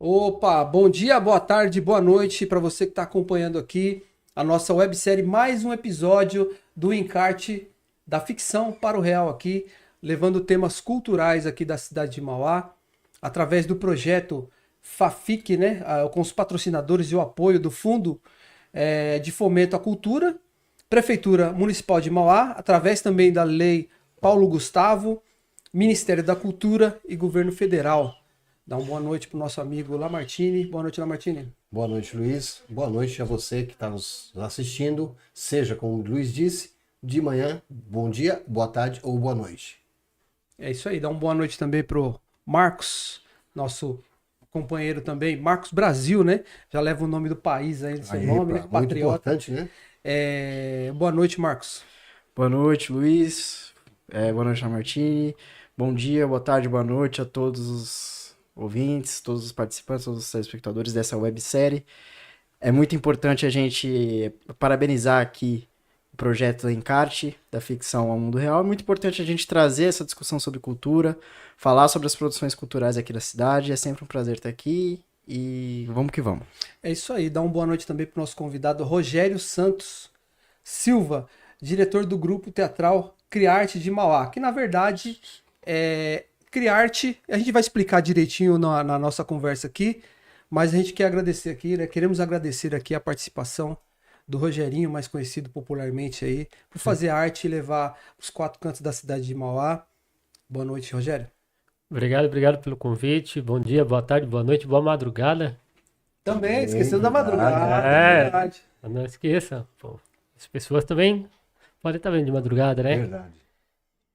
Opa, bom dia, boa tarde, boa noite para você que está acompanhando aqui a nossa websérie, mais um episódio do Encarte da Ficção para o Real aqui, levando temas culturais aqui da cidade de Mauá, através do projeto FAFIC, né, com os patrocinadores e o apoio do Fundo de Fomento à Cultura, Prefeitura Municipal de Mauá, através também da Lei Paulo Gustavo, Ministério da Cultura e Governo Federal. Dá uma boa noite para o nosso amigo Lamartine. Boa noite, Lamartine. Boa noite, Luiz. Boa noite a você que está nos assistindo. Seja, como o Luiz disse, de manhã, bom dia, boa tarde ou boa noite. É isso aí. Dá uma boa noite também pro Marcos, nosso companheiro também. Marcos Brasil, né? Já leva o nome do país aí, seu nome, né? Muito Patriota. importante, né? Boa noite, Marcos. Boa noite, Luiz. Boa noite, Martini. Bom dia, boa tarde, boa noite a todos os ouvintes, todos os participantes, todos os telespectadores dessa websérie. É muito importante a gente parabenizar aqui o projeto Encarte, da ficção ao mundo real. É muito importante a gente trazer essa discussão sobre cultura, falar sobre as produções culturais aqui da cidade. É sempre um prazer estar aqui e vamos que vamos. É isso aí. Dá uma boa noite também pro nosso convidado Rogério Santos Silva, diretor do grupo teatral Criarte de Mauá, que na verdade Criarte, a gente vai explicar direitinho na nossa conversa aqui, mas a gente quer agradecer aqui, né? Queremos agradecer aqui a participação do Rogerinho, mais conhecido popularmente aí, por fazer arte e levar os quatro cantos da cidade de Mauá. Boa noite, Rogério. Obrigado pelo convite. Bom dia, boa tarde, boa noite, boa madrugada. Também, esquecendo da madrugada, verdade. Não esqueça, pô, as pessoas também podem estar vendo de madrugada, né? Verdade.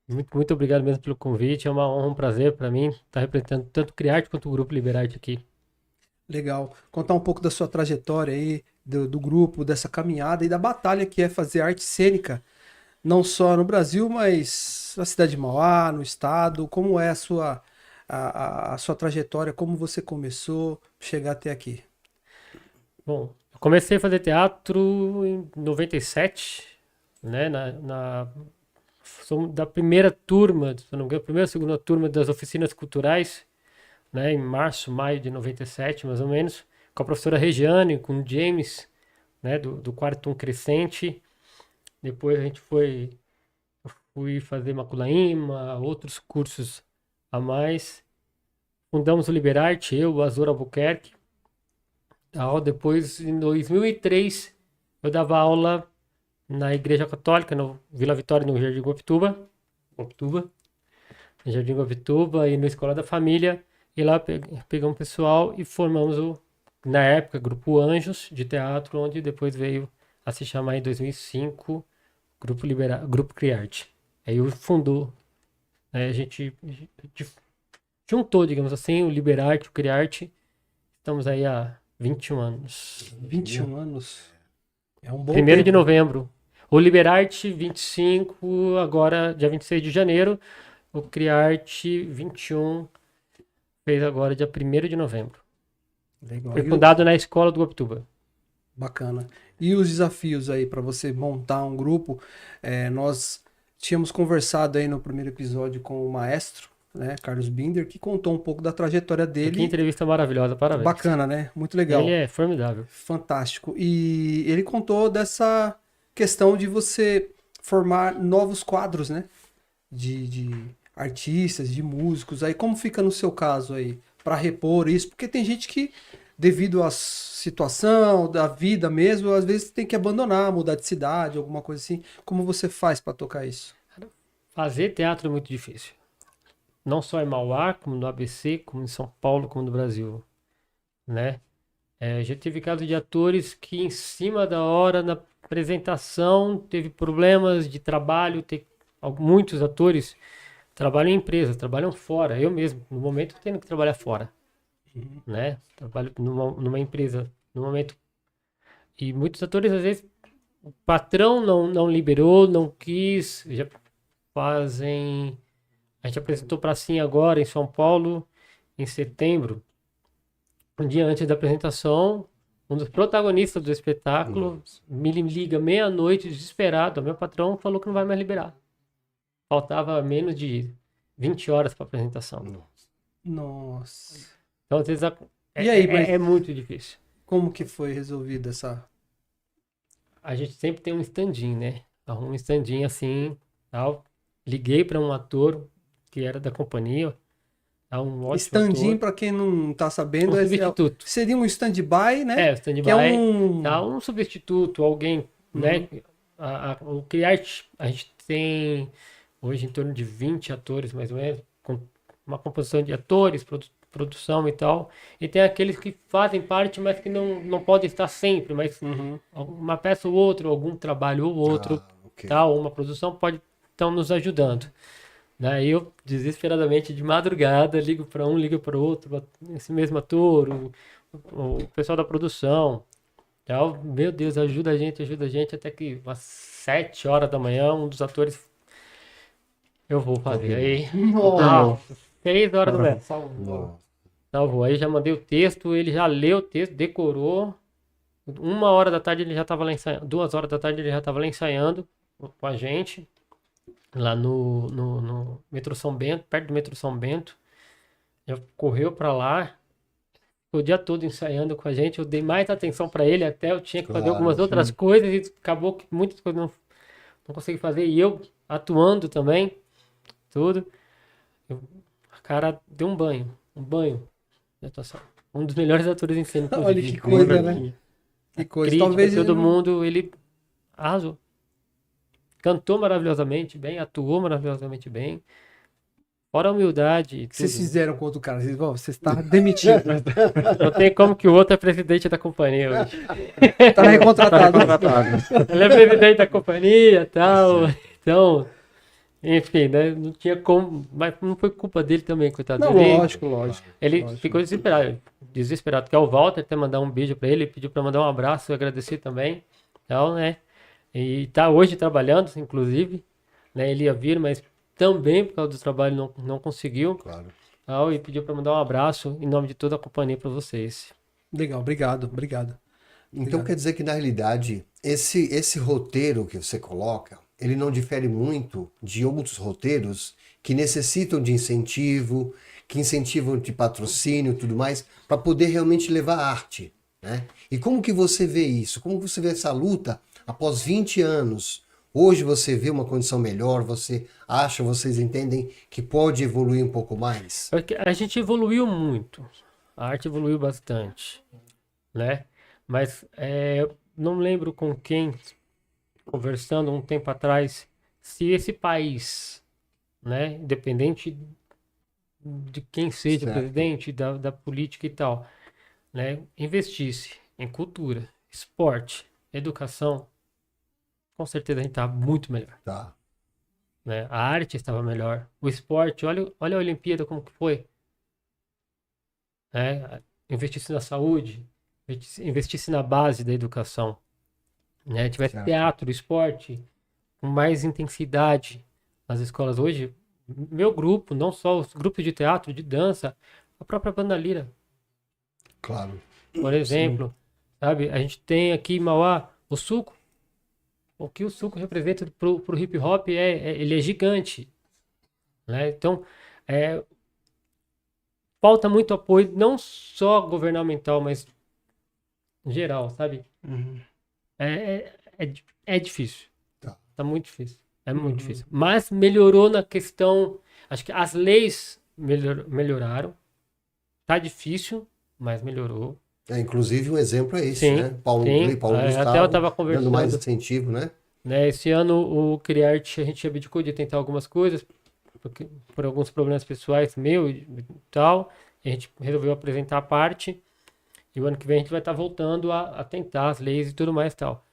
Muito obrigado mesmo pelo convite. É uma honra, um prazer para mim estar representando tanto o Criarte quanto o Grupo Liberarte aqui. Legal. Contar um pouco da sua trajetória aí, do grupo, dessa caminhada e da batalha que é fazer arte cênica, não só no Brasil, mas na cidade de Mauá, no estado. Como é a sua trajetória, como você começou a chegar até aqui? Bom, eu comecei a fazer teatro em 97, né? Sou da primeira turma, se eu não me engano, primeira ou segunda turma das oficinas culturais, né? Em março, maio de 97, mais ou menos, com a professora Regiane, com o James, né? Do quarto um crescente. Depois eu fui fazer Maculaíma, outros cursos a mais. Fundamos o Liberarte, eu, o Azor Albuquerque. Depois, em 2003, eu dava aula na Igreja Católica, no Vila Vitória, no Jardim Guapituba, no Jardim Guapituba e na Escola da Família. E lá pegamos o pessoal e formamos na época, Grupo Anjos de Teatro, onde depois veio a se chamar em 2005 Grupo Criarte. Aí fundou, né, a gente juntou, digamos assim, o Liberarte, o Criarte. Estamos aí há 21 anos. 21 anos. É um bom 1º tempo. de novembro. O Liberarte, 25, agora, dia 26 de janeiro. O Criarte, 21, fez agora, dia 1º de novembro. Legal. Foi fundado na escola do Guapituba. Bacana. E os desafios aí para você montar um grupo? Nós tínhamos conversado aí no primeiro episódio com o maestro, né, Carlos Binder, que contou um pouco da trajetória Que dele. entrevista maravilhosa, parabéns. Bacana, né? Muito legal. Ele é formidável. Fantástico. E ele contou dessa questão de você formar novos quadros, né? De artistas, de músicos. Aí como fica no seu caso aí para repor isso? Porque tem gente que, devido à situação da vida mesmo, às vezes tem que abandonar, mudar de cidade, alguma coisa assim. Como você faz para tocar isso? Fazer teatro é muito difícil. Não só em Mauá, como no ABC, como em São Paulo, como no Brasil, né? Já tive casos de atores que em cima da hora, na apresentação, teve problemas de trabalho. Muitos atores trabalham em empresas, trabalham fora. Eu mesmo, no momento, tenho que trabalhar fora, né? Trabalho numa empresa, no momento. E muitos atores, às vezes, o patrão não liberou, não quis, já fazem... A gente apresentou Pracinha agora em São Paulo, em setembro. Um dia antes da apresentação, um dos protagonistas do espetáculo me liga meia-noite, desesperado. Meu patrão falou que não vai mais liberar. Faltava menos de 20 horas para a apresentação. Nossa. Então, às vezes, E aí, mas É muito difícil. como que foi resolvida essa... A gente sempre tem um stand-in, né? Arruma um stand-in assim, tal. Liguei para um ator que era da companhia, um ótimo Stand-in, ator, para quem não tá sabendo, um substituto. seria um stand-by, né? O stand-by, Que é um... tá? Um substituto, alguém, né? Uhum. O Criarte, a gente tem hoje em torno de 20 atores, mais ou menos, com uma composição de atores, produção e tal. E tem aqueles que fazem parte, mas que não podem estar sempre, mas Uhum. uma peça ou outra, algum trabalho ou outro, ok. tal, uma produção pode estão nos ajudando. Daí eu, desesperadamente, de madrugada, ligo para um, ligo para o outro, esse mesmo ator, o pessoal da produção, tal. Meu Deus, ajuda a gente, até que umas 7 horas da manhã, um dos atores, eu vou fazer. Aí, Nossa. 6 horas da manhã, Nossa. salvou. Aí já mandei o texto, ele já leu o texto, decorou. 1 hora da tarde ele já estava lá ensaiando, 2 horas da tarde ele já estava lá ensaiando com a gente, lá no metrô São Bento, perto do metrô São Bento. Já correu para lá, o dia todo ensaiando com a gente. Eu dei mais atenção para ele, até eu tinha que fazer Claro, algumas outras coisas e acabou que muitas coisas não consegui fazer. E eu atuando também, tudo. O cara deu um banho de atuação. Um dos melhores atores em cena, inclusive. Olha que coisa, né? Que coisa. Crítica, Talvez todo ele não- mundo, ele arrasou. Cantou maravilhosamente bem, atuou maravilhosamente bem. Fora a humildade e O que vocês tudo. fizeram contra o cara? Vocês, ó, você está demitido. Não tem como que o outro é presidente da companhia hoje. Tá recontratado. Ele é presidente da companhia e tal. Então, enfim, né? Não tinha como. Mas não foi culpa dele também, coitado. Não, Ele, lógico. ele lógico. ficou desesperado. Desesperado. Que é o Walter, até mandar um beijo pra ele. Pediu pra mandar um abraço, eu agradecer também. Então, né? E tá hoje trabalhando, inclusive. Né? Ele ia vir, mas também por causa do trabalho não conseguiu. Claro. E pediu pra mandar um abraço em nome de toda a companhia pra vocês. Legal, obrigado. Então Obrigado. quer dizer que, na realidade, esse roteiro que você coloca, ele não difere muito de outros roteiros que necessitam de incentivo, que incentivam de patrocínio e tudo mais, para poder realmente levar arte, né? E como que você vê isso? Como que você vê essa luta após 20 anos? Hoje você vê uma condição melhor, vocês entendem que pode evoluir um pouco mais? Porque a gente evoluiu muito. A arte evoluiu bastante, né? Mas não lembro com quem, conversando um tempo atrás, se esse país, né, independente de quem seja o Certo. presidente, da política e tal, né, investisse em cultura, esporte, educação, com certeza a gente estava muito melhor. Tá. Né? A arte estava melhor. O esporte, olha a Olimpíada como que foi. Né? Investisse na saúde, investisse na base da educação. Né? Tivesse Certo. teatro, esporte, com mais intensidade nas escolas. Hoje, meu grupo, não só os grupos de teatro, de dança, a própria banda Lira, Claro. por exemplo. Sabe? A gente tem aqui em Mauá o suco. O que o suco representa pro hip hop ele é gigante. Né? Então, falta muito apoio, não só governamental, mas geral, sabe? É difícil. Tá muito difícil. É muito difícil. Mas melhorou na questão. Acho que as leis melhoraram. Tá difícil, mas melhorou. Inclusive um exemplo é esse, Sim, né? Paulo sim. Gustavo, Até eu tava dando conversando. mais incentivo, né? Né, esse ano o Criarte a gente abdicou de tentar algumas coisas, por alguns problemas pessoais meu e tal. A gente resolveu apresentar a parte. E o ano que vem a gente vai estar voltando a tentar as leis e tudo mais e tal.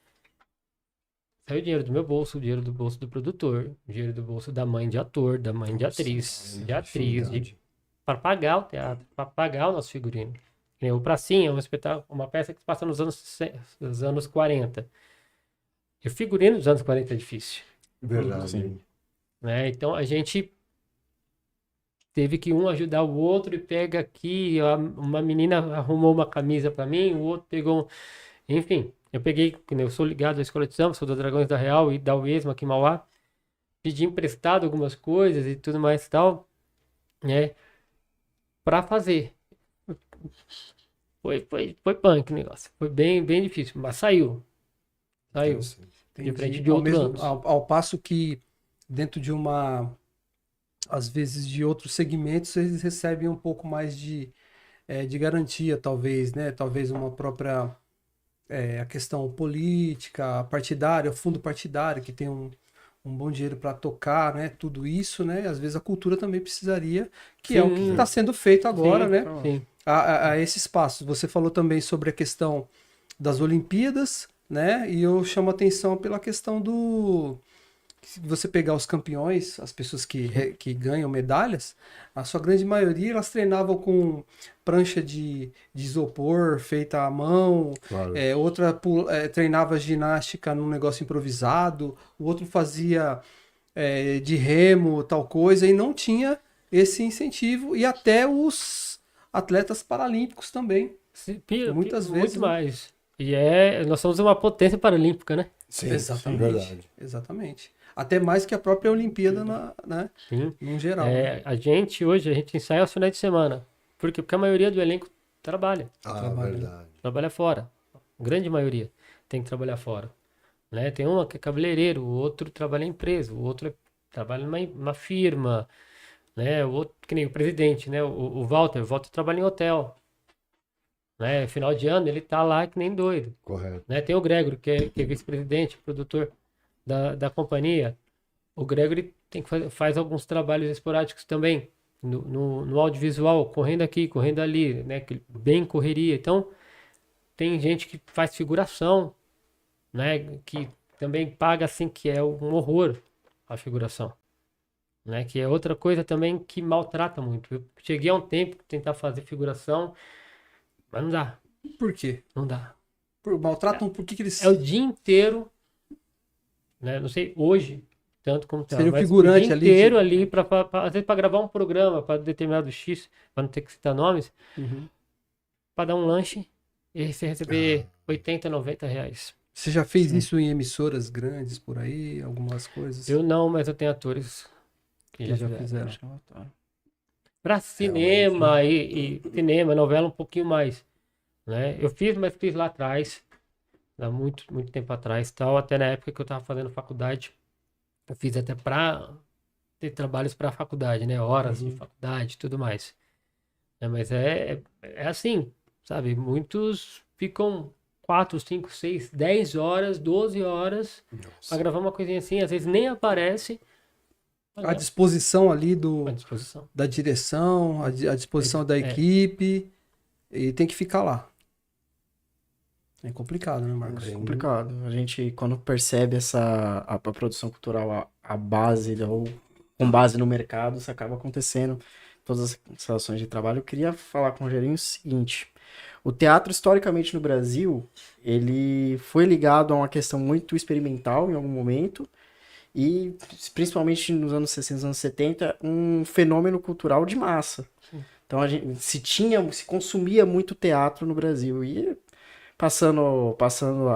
Saiu dinheiro do meu bolso, o dinheiro do bolso do produtor, o dinheiro do bolso da mãe de ator, da mãe de atriz, para pagar o teatro, para pagar o nosso figurino. O Pracinha é um espetáculo, uma peça que se passa nos anos 40. E o figurino dos anos 40 é difícil. Verdade. Sim. Né? Então a gente teve que um ajudar o outro e pega aqui, uma menina arrumou uma camisa para mim, o outro pegou, enfim, eu peguei, eu sou ligado à escola de samba, sou do Dragões da Real e da UESMA aqui em Mauá, pedi emprestado algumas coisas e tudo mais e tal, né, para fazer. Foi punk o negócio. Foi bem, bem difícil, mas saiu. Saiu. Diferente de Ao, outro anos. ao passo que dentro de às vezes de outros segmentos, eles recebem um pouco mais de garantia, talvez, né? Talvez uma própria a questão política, partidária, o fundo partidário, que tem um bom dinheiro para tocar, né? Tudo isso, né? Às vezes a cultura também precisaria, que é o que Sim. está sendo feito agora, Sim, né? sim. A esse espaço. Você falou também sobre a questão das Olimpíadas, né? E eu chamo a atenção pela questão se você pegar os campeões, as pessoas que ganham medalhas, a sua grande maioria elas treinavam com prancha de isopor feita à mão, Claro. outra treinava ginástica num negócio improvisado, o outro fazia de remo, tal coisa, e não tinha esse incentivo, e até os atletas paralímpicos também. Muitas vezes, Muito né? mais. E nós somos uma potência paralímpica, né? Sim, Exatamente. verdade. Exatamente. Até mais que a própria Olimpíada, né? Sim. No geral. Né? A gente ensaia aos finais de semana. Por quê? Porque a maioria do elenco trabalha. Trabalho, né? Verdade. Trabalha fora. A grande maioria tem que trabalhar fora. Né? Tem uma que é cabeleireiro, o outro trabalha em empresa, o outro trabalha numa firma, né? O outro, que nem o presidente, né? O Walter trabalha em hotel. Né? Final de ano ele tá lá que nem doido. Correto. Né? Tem o Gregory, que é vice-presidente, produtor da companhia. O Gregory faz alguns trabalhos esporádicos também, no audiovisual, correndo aqui, correndo ali, né? Bem correria. Então, tem gente que faz figuração, né? Que também paga assim, que é um horror a figuração. Né? Que é outra coisa também que maltrata muito. Eu cheguei há um tempo a tentar fazer figuração, mas não dá, Por quê? não dá. Maltratam por que eles. É o dia inteiro, né? Não sei, hoje, tanto como tá, Seria o mas figurante o dia ali inteiro ali, às vezes para gravar um programa, para determinado X, para não ter que citar nomes, Uhum. para dar um lanche e você receber 80, 90 reais. Você já fez isso em emissoras grandes por aí? Algumas coisas? Eu não, mas eu tenho atores que Que já já fizeram. fizeram. Para cinema e cinema, novela um pouquinho mais. Né? Eu fiz, mas fiz lá atrás, há muito, muito tempo atrás, tal, até na época que eu estava fazendo faculdade. Eu fiz até para ter trabalhos para a faculdade, né? Horas de faculdade e tudo mais. Mas é assim, sabe? Muitos ficam 4, 5, 6, 10 horas, 12 horas para gravar uma coisinha assim, às vezes nem aparece. À disposição ali À disposição. da direção, à disposição da equipe, e tem que ficar lá. É complicado, né, Marcos? É complicado. A gente, quando percebe a produção cultural, a base, ou com base no mercado, isso acaba acontecendo em todas as relações de trabalho. Eu queria falar com o Rogerinho o seguinte: o teatro, historicamente, no Brasil, ele foi ligado a uma questão muito experimental em algum momento, e, principalmente nos anos 60, anos 70, um fenômeno cultural de massa. Então, a gente se consumia muito teatro no Brasil, e passando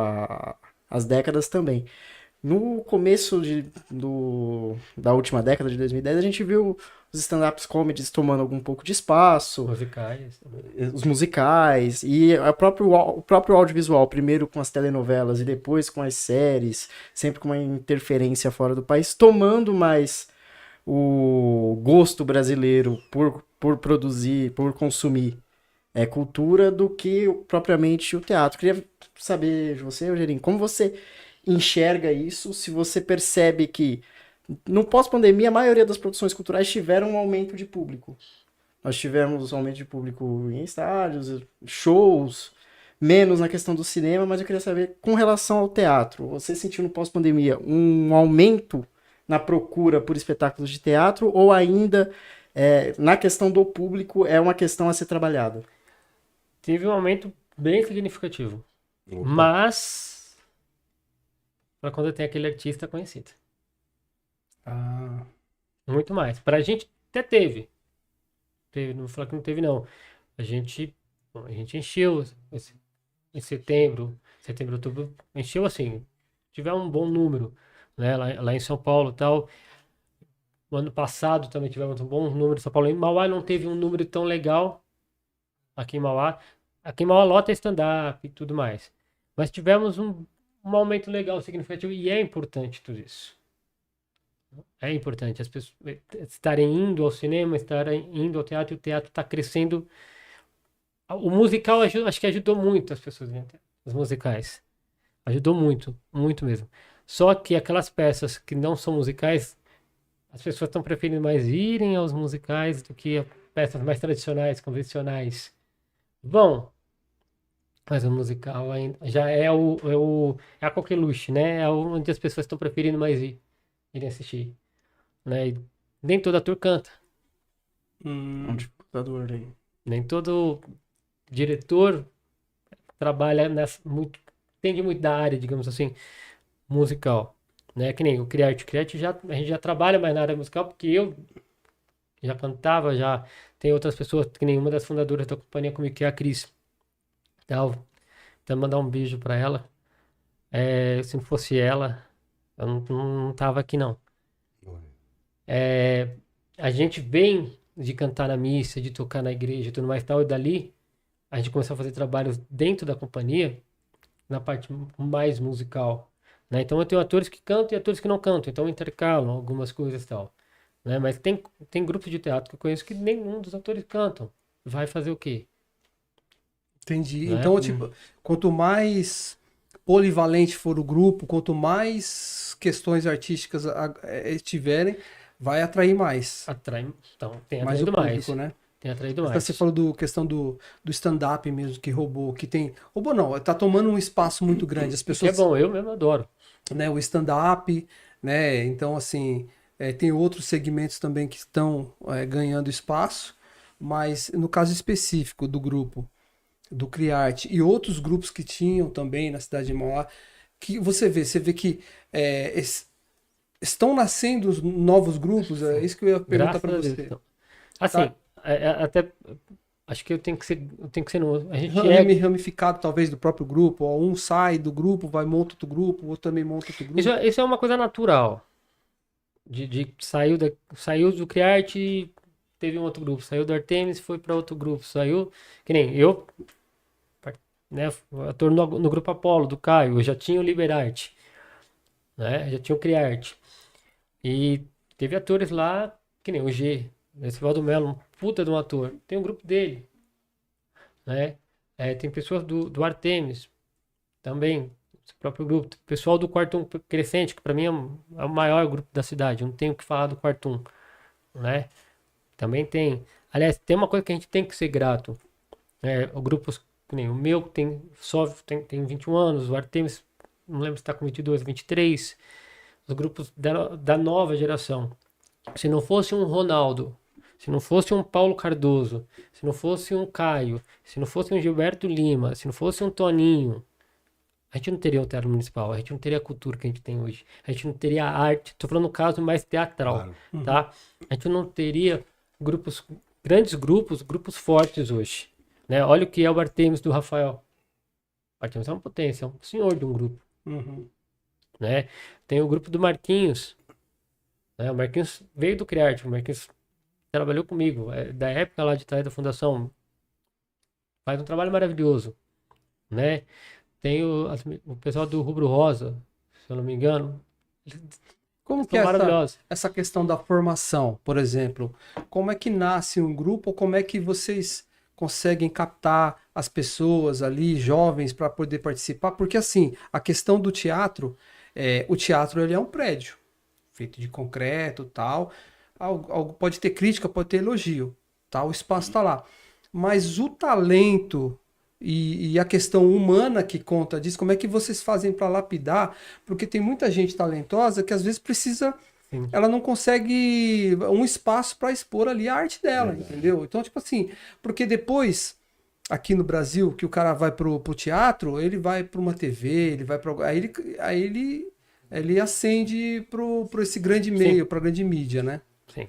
as décadas também. No começo da última década, de 2010, a gente viu os stand-up comedies tomando algum pouco de espaço, Musicais. os musicais, e o próprio audiovisual, primeiro com as telenovelas e depois com as séries, sempre com uma interferência fora do país, tomando mais o gosto brasileiro por produzir, por consumir cultura do que propriamente o teatro. Queria saber de você, Eugênio, como você enxerga isso, se você percebe que no pós-pandemia a maioria das produções culturais tiveram um aumento de público. Nós tivemos um aumento de público em estádios, shows, menos na questão do cinema, mas eu queria saber, com relação ao teatro, você sentiu no pós-pandemia um aumento na procura por espetáculos de teatro, ou ainda na questão do público é uma questão a ser trabalhada? Teve um aumento bem significativo. Mas para quando tem aquele artista conhecido. Muito mais. Pra gente até teve. Não vou falar que não teve, não. A gente encheu em setembro, outubro, encheu assim. Tiver um bom número, né? Lá em São Paulo e tal. No ano passado também tivemos um bom número em São Paulo. Em Mauá não teve um número tão legal. Aqui em Mauá. Aqui em Mauá lota é stand-up e tudo mais. Mas tivemos um aumento legal, significativo, e é importante tudo isso. É importante as pessoas estarem indo ao cinema, estarem indo ao teatro, e o teatro está crescendo. O musical acho que ajudou muito as pessoas, né? Os musicais. Ajudou muito, muito mesmo. Só que aquelas peças que não são musicais, as pessoas estão preferindo mais irem aos musicais do que a peças mais tradicionais, convencionais. Bom, mas o musical ainda já é a coqueluche, né? É onde as pessoas estão preferindo mais irem assistir, né? E nem todo ator canta, É um dificultador aí. nem todo diretor trabalha entende muito da área, digamos assim, musical, né? Que nem o Criarte. A gente já trabalha mais na área musical, porque eu já cantava, já tem outras pessoas, que nem uma das fundadoras da companhia comigo, que é a Cris. Então, mandar um beijo pra ela. Se não fosse ela, eu não tava aqui, não. A gente vem de cantar na missa, de tocar na igreja e tudo mais e tal, e dali a gente começou a fazer trabalhos dentro da companhia, na parte mais musical, né? Então eu tenho atores que cantam e atores que não cantam, então eu intercalo algumas coisas e tal, né? Mas tem grupos de teatro que eu conheço que nenhum dos atores cantam. Vai fazer o quê? Entendi. Né? Então, tipo, quanto mais polivalente for o grupo, quanto mais questões artísticas tiverem, vai atrair mais. Então, tem Mais o atraído público, mais. né? Tem atraído Então, mais. você falou questão do stand-up mesmo, que roubou, que tem... Roubou não, tá tomando um espaço muito grande. As Que é pessoas, bom, eu mesmo adoro. né, o stand-up, né? Então, assim, tem outros segmentos também que estão ganhando espaço, mas no caso específico do grupo, do Criarte e outros grupos que tinham também na cidade de Mauá, que você vê que estão nascendo os novos grupos, é isso que eu ia perguntar Graças para a Deus. você. Então. Assim, Tá até acho que eu tenho que ser no. A gente é. ramificado talvez do próprio grupo, ó, um sai do grupo, vai monta outro grupo, o outro também monta outro grupo. Isso é uma coisa natural. Saiu do Criarte, teve um outro grupo. Saiu do Artemis, foi para outro grupo. Saiu. Que nem eu, né? Ator no grupo Apolo, do Caio. Eu já tinha o Liberarte, né? Já tinha o Criarte. E teve atores lá, que nem o G, esse Valdo Melo, um puta de um ator. Tem um grupo dele, né? Tem pessoas do Artemis também, esse próprio grupo. Pessoal do Quarto 1 Crescente, que pra mim é o maior grupo da cidade. Eu não tenho o que falar do Quarto 1, né? Também tem. Aliás, tem uma coisa que a gente tem que ser grato. O grupo, que nem o meu, tem 21 anos, o Artemis, não lembro se está com 22, 23. Os grupos da nova geração. Se não fosse um Ronaldo, se não fosse um Paulo Cardoso, se não fosse um Caio, se não fosse um Gilberto Lima, se não fosse um Toninho, a gente não teria o Teatro Municipal, a gente não teria a cultura que a gente tem hoje, a gente não teria a arte, estou falando no caso mais teatral, tá? A gente não teria grandes grupos fortes hoje, né? Olha o que é o Artemis do Rafael. O Artemis é uma potência, é um senhor de um grupo, né? Tem o grupo do Marquinhos, né? O Marquinhos veio do Criarte, o Marquinhos trabalhou comigo, da época lá de trás da fundação, faz um trabalho maravilhoso, né? Tem o pessoal do Rubro Rosa, se eu não me engano, Como que são é maravilhosos. essa questão da formação, por exemplo? Como é que nasce um grupo? Como é que vocês conseguem captar as pessoas ali, jovens, para poder participar? Porque assim, a questão do teatro, o teatro ele é um prédio feito de concreto, tal. Algo pode ter crítica, pode ter elogio, tá? O espaço está lá. Mas o talento e a questão humana que conta disso, como é que vocês fazem para lapidar? Porque tem muita gente talentosa que às vezes precisa, Sim. ela não consegue um espaço para expor ali a arte dela, entendeu? Então, tipo assim, porque depois, aqui no Brasil, que o cara vai pro teatro, ele vai para uma TV, ele vai para aí ele ascende pro esse grande meio, para grande mídia, né? Sim.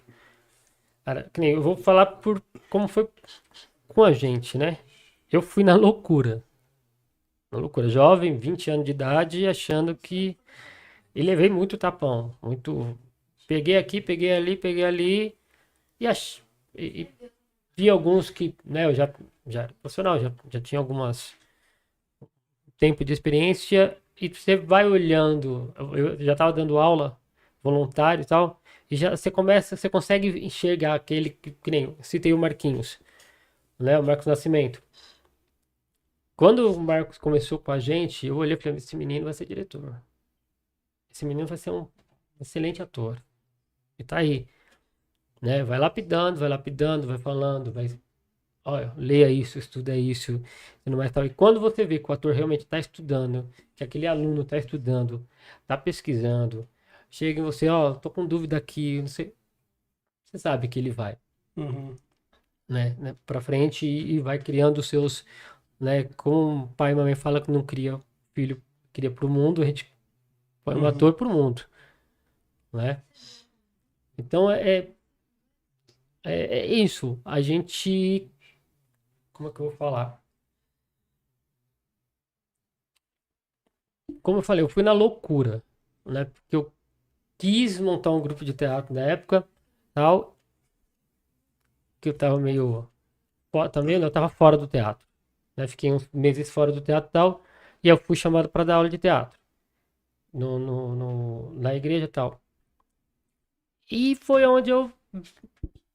Cara, que nem eu vou falar por como foi com a gente, né? Eu fui na loucura. Na loucura. Jovem, 20 anos de idade, achando que... E levei muito tapão. Muito... Peguei aqui, peguei ali, e vi alguns que, né, eu já era profissional, já tinha algumas tempo de experiência e você vai olhando, eu já estava dando aula voluntário e tal, e já você consegue enxergar aquele que nem eu citei o Marquinhos, né, o Marcos Nascimento. Quando o Marcos começou com a gente, eu olhei e falei, esse menino vai ser diretor. Esse menino vai ser um excelente ator. E tá aí, né? Vai lapidando, vai falando, vai... Olha, leia isso, estuda isso, e não mais tal. E quando você vê que o ator realmente está estudando, que aquele aluno está estudando, está pesquisando, chega em você, ó, tô com dúvida aqui, não sei. Você sabe que ele vai, Uhum. né, pra frente e vai criando os seus, né, como o pai e mamãe fala que não cria filho, cria pro mundo, a gente põe um ator pro mundo, né? Então é isso. A gente, como é que eu vou falar? Como eu falei, eu fui na loucura, né? Porque eu quis montar um grupo de teatro na época, tal, que eu tava meio, também eu tava fora do teatro, né? Fiquei uns meses fora do teatro e tal, e eu fui chamado para dar aula de teatro na igreja e tal. E foi onde eu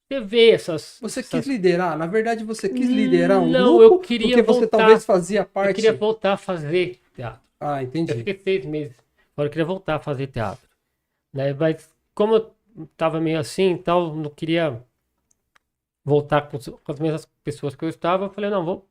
teve Você quis liderar? Na verdade, você quis liderar um Não, grupo? eu queria porque você voltar. talvez fazia Eu parte... queria voltar a fazer teatro. Ah, Eu entendi. fiquei 6 meses. Agora eu queria voltar a fazer teatro, né? Mas como eu tava meio assim e tal, não queria voltar com as mesmas pessoas que eu estava, eu falei, não, vou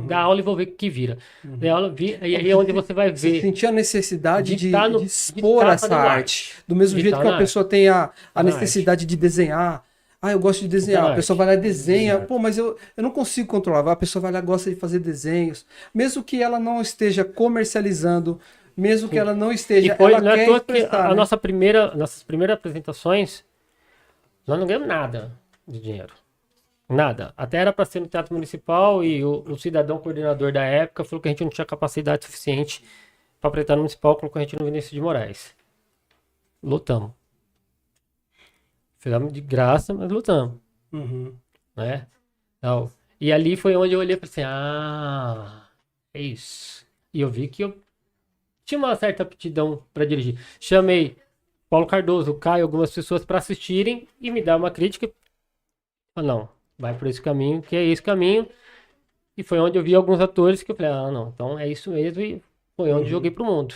dar aula e vou ver o que vira. Dar aula, e aí é onde você vai Você ver sentia a necessidade de de, tá no- de de expor tá essa fazendo arte. arte. Do mesmo De jeito tá que uma na pessoa tem a na necessidade de desenhar. Ah, eu gosto de desenhar. na A pessoa arte. vai lá e desenha. Exato. Pô, mas eu não consigo controlar. A pessoa vai lá e gosta de fazer desenhos. Mesmo que ela não esteja comercializando, mesmo que ela não E esteja, foi, ela não é à quer toa que expressar, né? nossas primeiras apresentações, nós não ganhamos nada de dinheiro. Nada. Até era para ser no Teatro Municipal e o cidadão coordenador da época falou que a gente não tinha capacidade suficiente para apresentar no Municipal, colocou a gente no Vinícius de Moraes. Lutamos. Fizemos de graça, mas lutamos, Uhum. né? Então, e ali foi onde eu olhei e falei assim, é isso. E eu vi que eu tinha uma certa aptidão para dirigir. Chamei Paulo Cardoso, o Caio, algumas pessoas para assistirem e me dar uma crítica. Falei, não, vai por esse caminho, que é esse caminho. E foi onde eu vi alguns atores que eu falei, não, então é isso mesmo. E foi onde joguei pro mundo.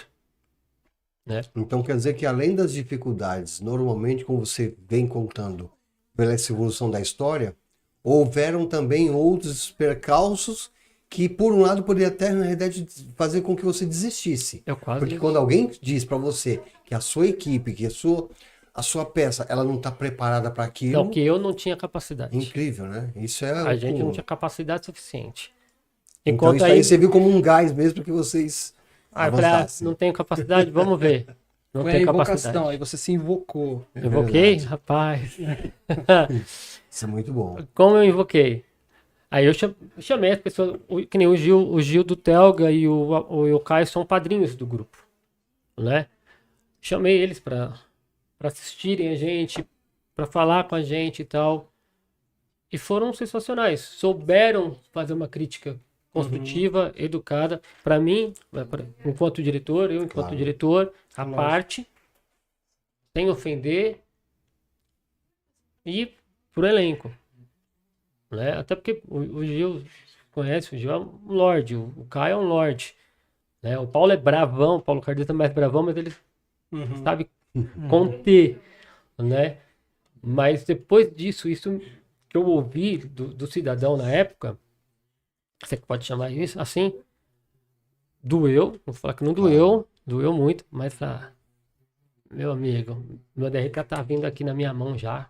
Né? Então quer dizer que além das dificuldades, normalmente, como você vem contando, pela essa evolução da história, houveram também outros percalços que, por um lado, poderia até, na realidade, fazer com que você desistisse. Eu quase. Porque quando alguém diz para você que a sua equipe, que a sua peça, ela não está preparada para aquilo, Não, que eu não tinha capacidade. incrível, né? Isso é A o gente não cúmulo. tinha capacidade suficiente. Então Enquanto isso aí você viu como um gás mesmo para que vocês eu falei, avançassem. não tenho capacidade, vamos ver. Não Foi a tenho invocação, capacidade. aí você se invocou. Invoquei? verdade. Rapaz. Isso é muito bom. Como eu invoquei? Aí eu chamei as pessoas, que nem o Gil do Telga e o Caio são padrinhos do grupo, né? Chamei eles para assistirem a gente, para falar com a gente e tal. E foram sensacionais. Souberam fazer uma crítica construtiva, educada. Para mim, enquanto diretor, eu enquanto Claro. diretor, a Lógico. parte, sem ofender, e pro elenco. Né? Até porque o Gil conhece, o Gil é um lorde, o Caio é um lorde. Né? O Paulo é bravão, o Paulo Cardoso é mais bravão, mas ele Uhum. sabe conter, né? Mas depois disso, isso que eu ouvi do cidadão na época, você pode chamar isso assim, doeu, vou falar que não doeu, doeu muito, mas meu amigo, meu DRK tá vindo aqui na minha mão já.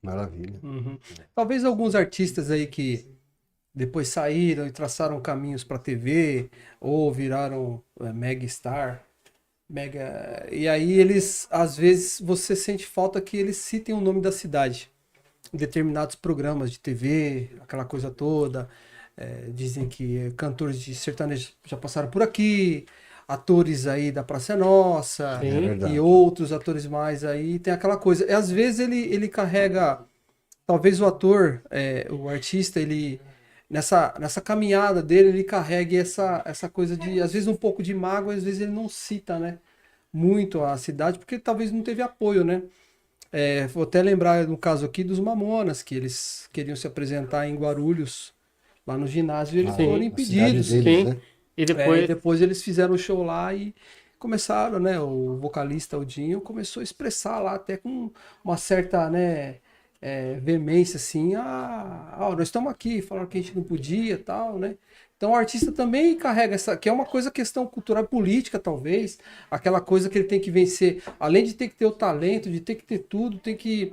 Maravilha. Uhum. Talvez alguns artistas aí que depois saíram e traçaram caminhos para TV ou viraram mega star, mega, e aí eles, às vezes, você sente falta que eles citem o nome da cidade em determinados programas de TV, aquela coisa toda. Dizem que cantores de sertanejo já passaram por aqui, atores aí da Praça é Nossa, Sim. É verdade. e outros atores mais aí, tem aquela coisa. E às vezes ele carrega talvez o ator, o artista, ele nessa caminhada dele, ele carregue essa coisa de, às vezes, um pouco de mágoa, às vezes ele não cita, né, muito a cidade, porque talvez não teve apoio, né? Vou até lembrar no caso aqui dos Mamonas, que eles queriam se apresentar em Guarulhos, lá no ginásio, e eles Sim, foram a impedidos. cidade deles, Sim. né? E Depois... depois, depois eles fizeram o show lá e começaram, né? O vocalista, o Dinho, começou a expressar lá até com uma certa, né, veemência, assim, nós estamos aqui, falaram que a gente não podia e tal, né? Então o artista também carrega essa, que é uma coisa, questão cultural e política, talvez, aquela coisa que ele tem que vencer, além de ter que ter o talento, de ter que ter tudo, tem que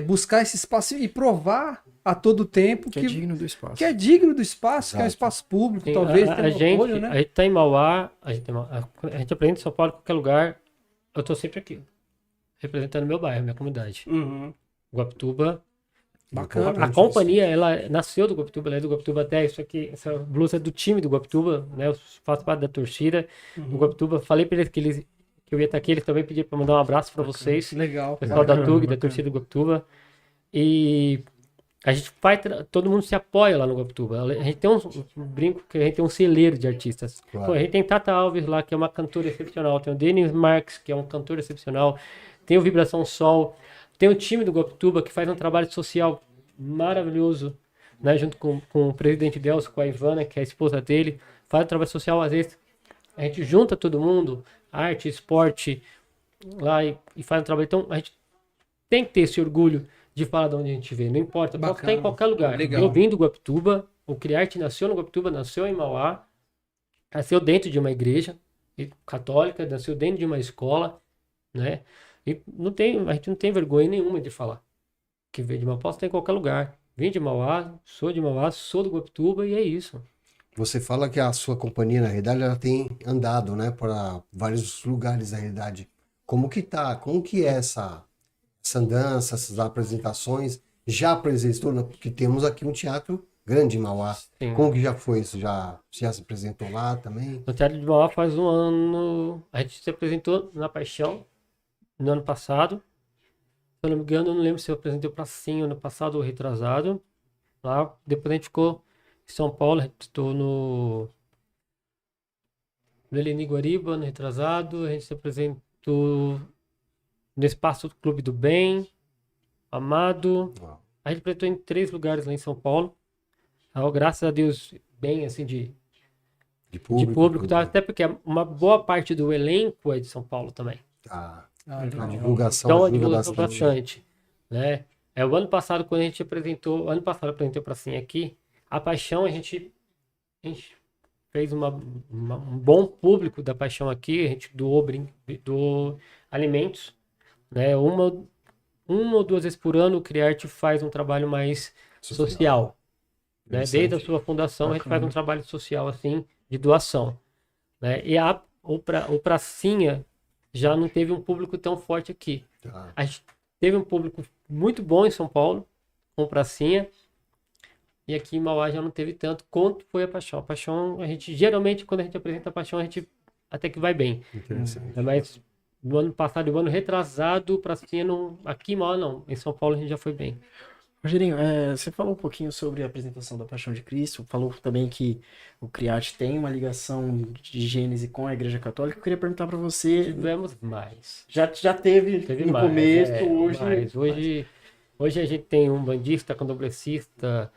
buscar esse espaço e provar a todo tempo Que é digno do espaço. que é digno do espaço, que é um Exato. espaço público, sim, talvez a tenha um gente, apoio, né? a gente tá em Mauá, a gente aprende em São Paulo, em qualquer lugar, eu tô sempre aqui, representando meu bairro, minha comunidade. Uhum. Guapituba, Bacana. a companhia, ela nasceu do Guapituba, ela é do Guapituba até, isso aqui, essa blusa é do time do Guapituba, né, eu faço parte da torcida do Guapituba, falei pra eles que eu ia estar aqui, eles também pediram pra mandar um abraço pra vocês, Legal. pessoal da Bacana, TUG, da bacana. torcida do Guapituba, e a gente faz, todo mundo se apoia lá no Guapituba. A gente tem um brinco que a gente tem um celeiro de artistas. Claro. Pô, a gente tem Tata Alves lá, que é uma cantora excepcional. Tem o Denis Marques, que é um cantor excepcional. Tem o Vibração Sol. Tem o time do Guapituba, que faz um trabalho social maravilhoso, né? Junto com o presidente Delcio, com a Ivana, que é a esposa dele. Faz um trabalho social, às vezes. A gente junta todo mundo, arte, esporte, lá e faz um trabalho. Então, a gente tem que ter esse orgulho de falar de onde a gente vê, não importa, pode estar em qualquer lugar. Legal. Eu vim do Guapituba, o Criarte nasceu no Guapituba, nasceu em Mauá, nasceu dentro de uma igreja católica, nasceu dentro de uma escola, né? E a gente não tem vergonha nenhuma de falar que veio de Mauá, posso estar em qualquer lugar. Vim de Mauá, sou do Guapituba e é isso. Você fala que a sua companhia, na realidade, ela tem andado, né, para vários lugares, na realidade. Como que é essa andança, essas apresentações? Já apresentou, né, porque temos aqui um teatro grande em Mauá. Sim. Como que já foi isso? Já se apresentou lá também? No Teatro de Mauá faz um ano, a gente se apresentou na Paixão, no ano passado. Se eu não me engano, eu não lembro se eu apresentei o Pracinho ano passado ou retrasado. Lá, depois a gente ficou em São Paulo, a gente estou no Eleni Guariba, no retrasado. A gente se apresentou no Espaço do Clube do Bem, Amado. Uau. A gente apresentou em 3 lugares lá em São Paulo. Então, graças a Deus, bem assim de público, tudo. tá? Até porque uma boa parte do elenco é de São Paulo também. Tá. Ah, A legal. divulgação Então a ajuda divulgação bastante. bastante, né? O ano passado, quando a gente apresentou, ano passado eu apresentei para Pracinha aqui, a Paixão, a gente fez um bom público da Paixão aqui, a gente doou alimentos, né? Uma ou 2 vezes por ano o Criarte faz um trabalho mais social, né? Desde a sua fundação a gente faz um trabalho social assim, de doação, né? E o Pracinha já não teve um público tão forte aqui. Tá. A gente teve um público muito bom em São Paulo, com o Pracinha, e aqui em Mauá já não teve tanto quanto foi a Paixão. A Paixão, a gente, geralmente, quando a gente apresenta a Paixão, a gente até que vai bem. Interessante. Mas no ano passado e no ano retrasado, o Pracinha não, aqui em Mauá não, em São Paulo a gente já foi bem. Rogerinho, você falou um pouquinho sobre a apresentação da Paixão de Cristo, falou também que o Criarte tem uma ligação de Gênese com a Igreja Católica. Eu queria perguntar para você, Tivemos mais. já teve no mais, começo, mais. Hoje a gente tem um bandista, candomblessista,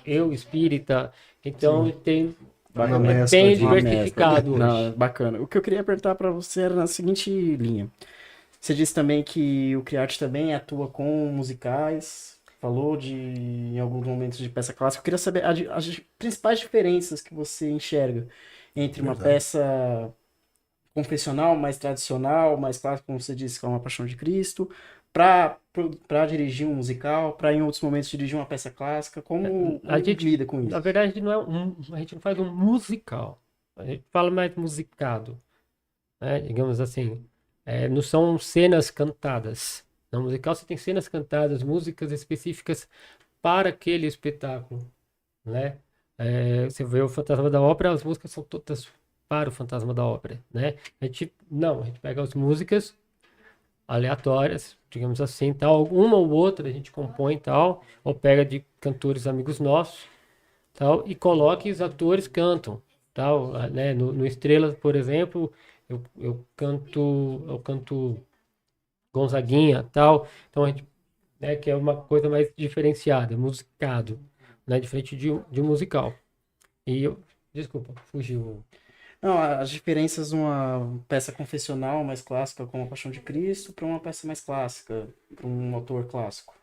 eu espírita, então tem Uma é mescla bem de- diversificado hoje. Não, bacana. O que eu queria perguntar para você era na seguinte linha. Você disse também que o Criarte também atua com musicais, falou em alguns momentos de peça clássica. Eu queria saber as principais diferenças que você enxerga entre uma Verdade. peça confessional, mais tradicional, mais clássica, como você disse, que é uma Paixão de Cristo, para dirigir um musical, para em outros momentos dirigir uma peça clássica. Como A gente- lida com isso? Na verdade, não é a gente não faz um musical. A gente fala mais musicado, né? Digamos assim. Não são cenas cantadas. No musical você tem cenas cantadas, músicas específicas para aquele espetáculo, né? Você vê o Fantasma da Ópera, as músicas são todas para o Fantasma da Ópera, né? A gente pega as músicas, aleatórias, digamos assim, tal. Uma ou outra a gente compõe tal, ou pega de cantores amigos nossos, tal, e coloca e os atores cantam, tal, né? No Estrelas, por exemplo, eu canto Gonzaguinha, tal. Então a gente, né, que é uma coisa mais diferenciada, musicado, né, diferente de um musical. E eu, desculpa, fugiu. Não, as diferenças de uma peça confessional mais clássica, como A Paixão de Cristo, para uma peça mais clássica, para um autor clássico.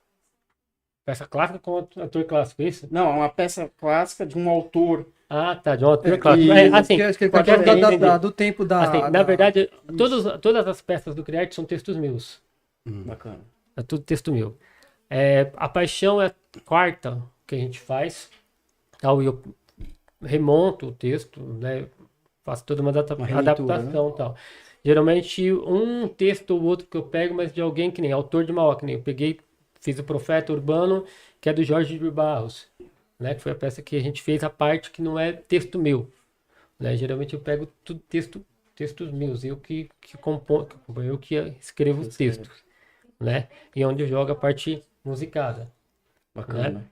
Peça clássica com ator clássico, é isso? Não, uma peça clássica de um autor. Ah, tá, de um ator É, clássico. e- Assim, Acho que ele tá pode falando entender. do tempo da. assim, na da- verdade, todas as peças do Criarte são textos meus. Bacana. É tudo texto meu. A Paixão é a quarta que a gente faz, tal, e eu remonto o texto, né? Faço toda uma releitura, adaptação, tal. Geralmente um texto ou outro que eu pego, mas de alguém que nem autor de Mauá, que nem eu peguei, fiz o Profeta Urbano, que é do Jorge de Barros, né? Que foi a peça que a gente fez a parte que não é texto meu, né? Geralmente eu pego tudo textos meus, eu que componho, eu que escrevo os textos, né? E onde eu jogo a parte musicada, Bacana.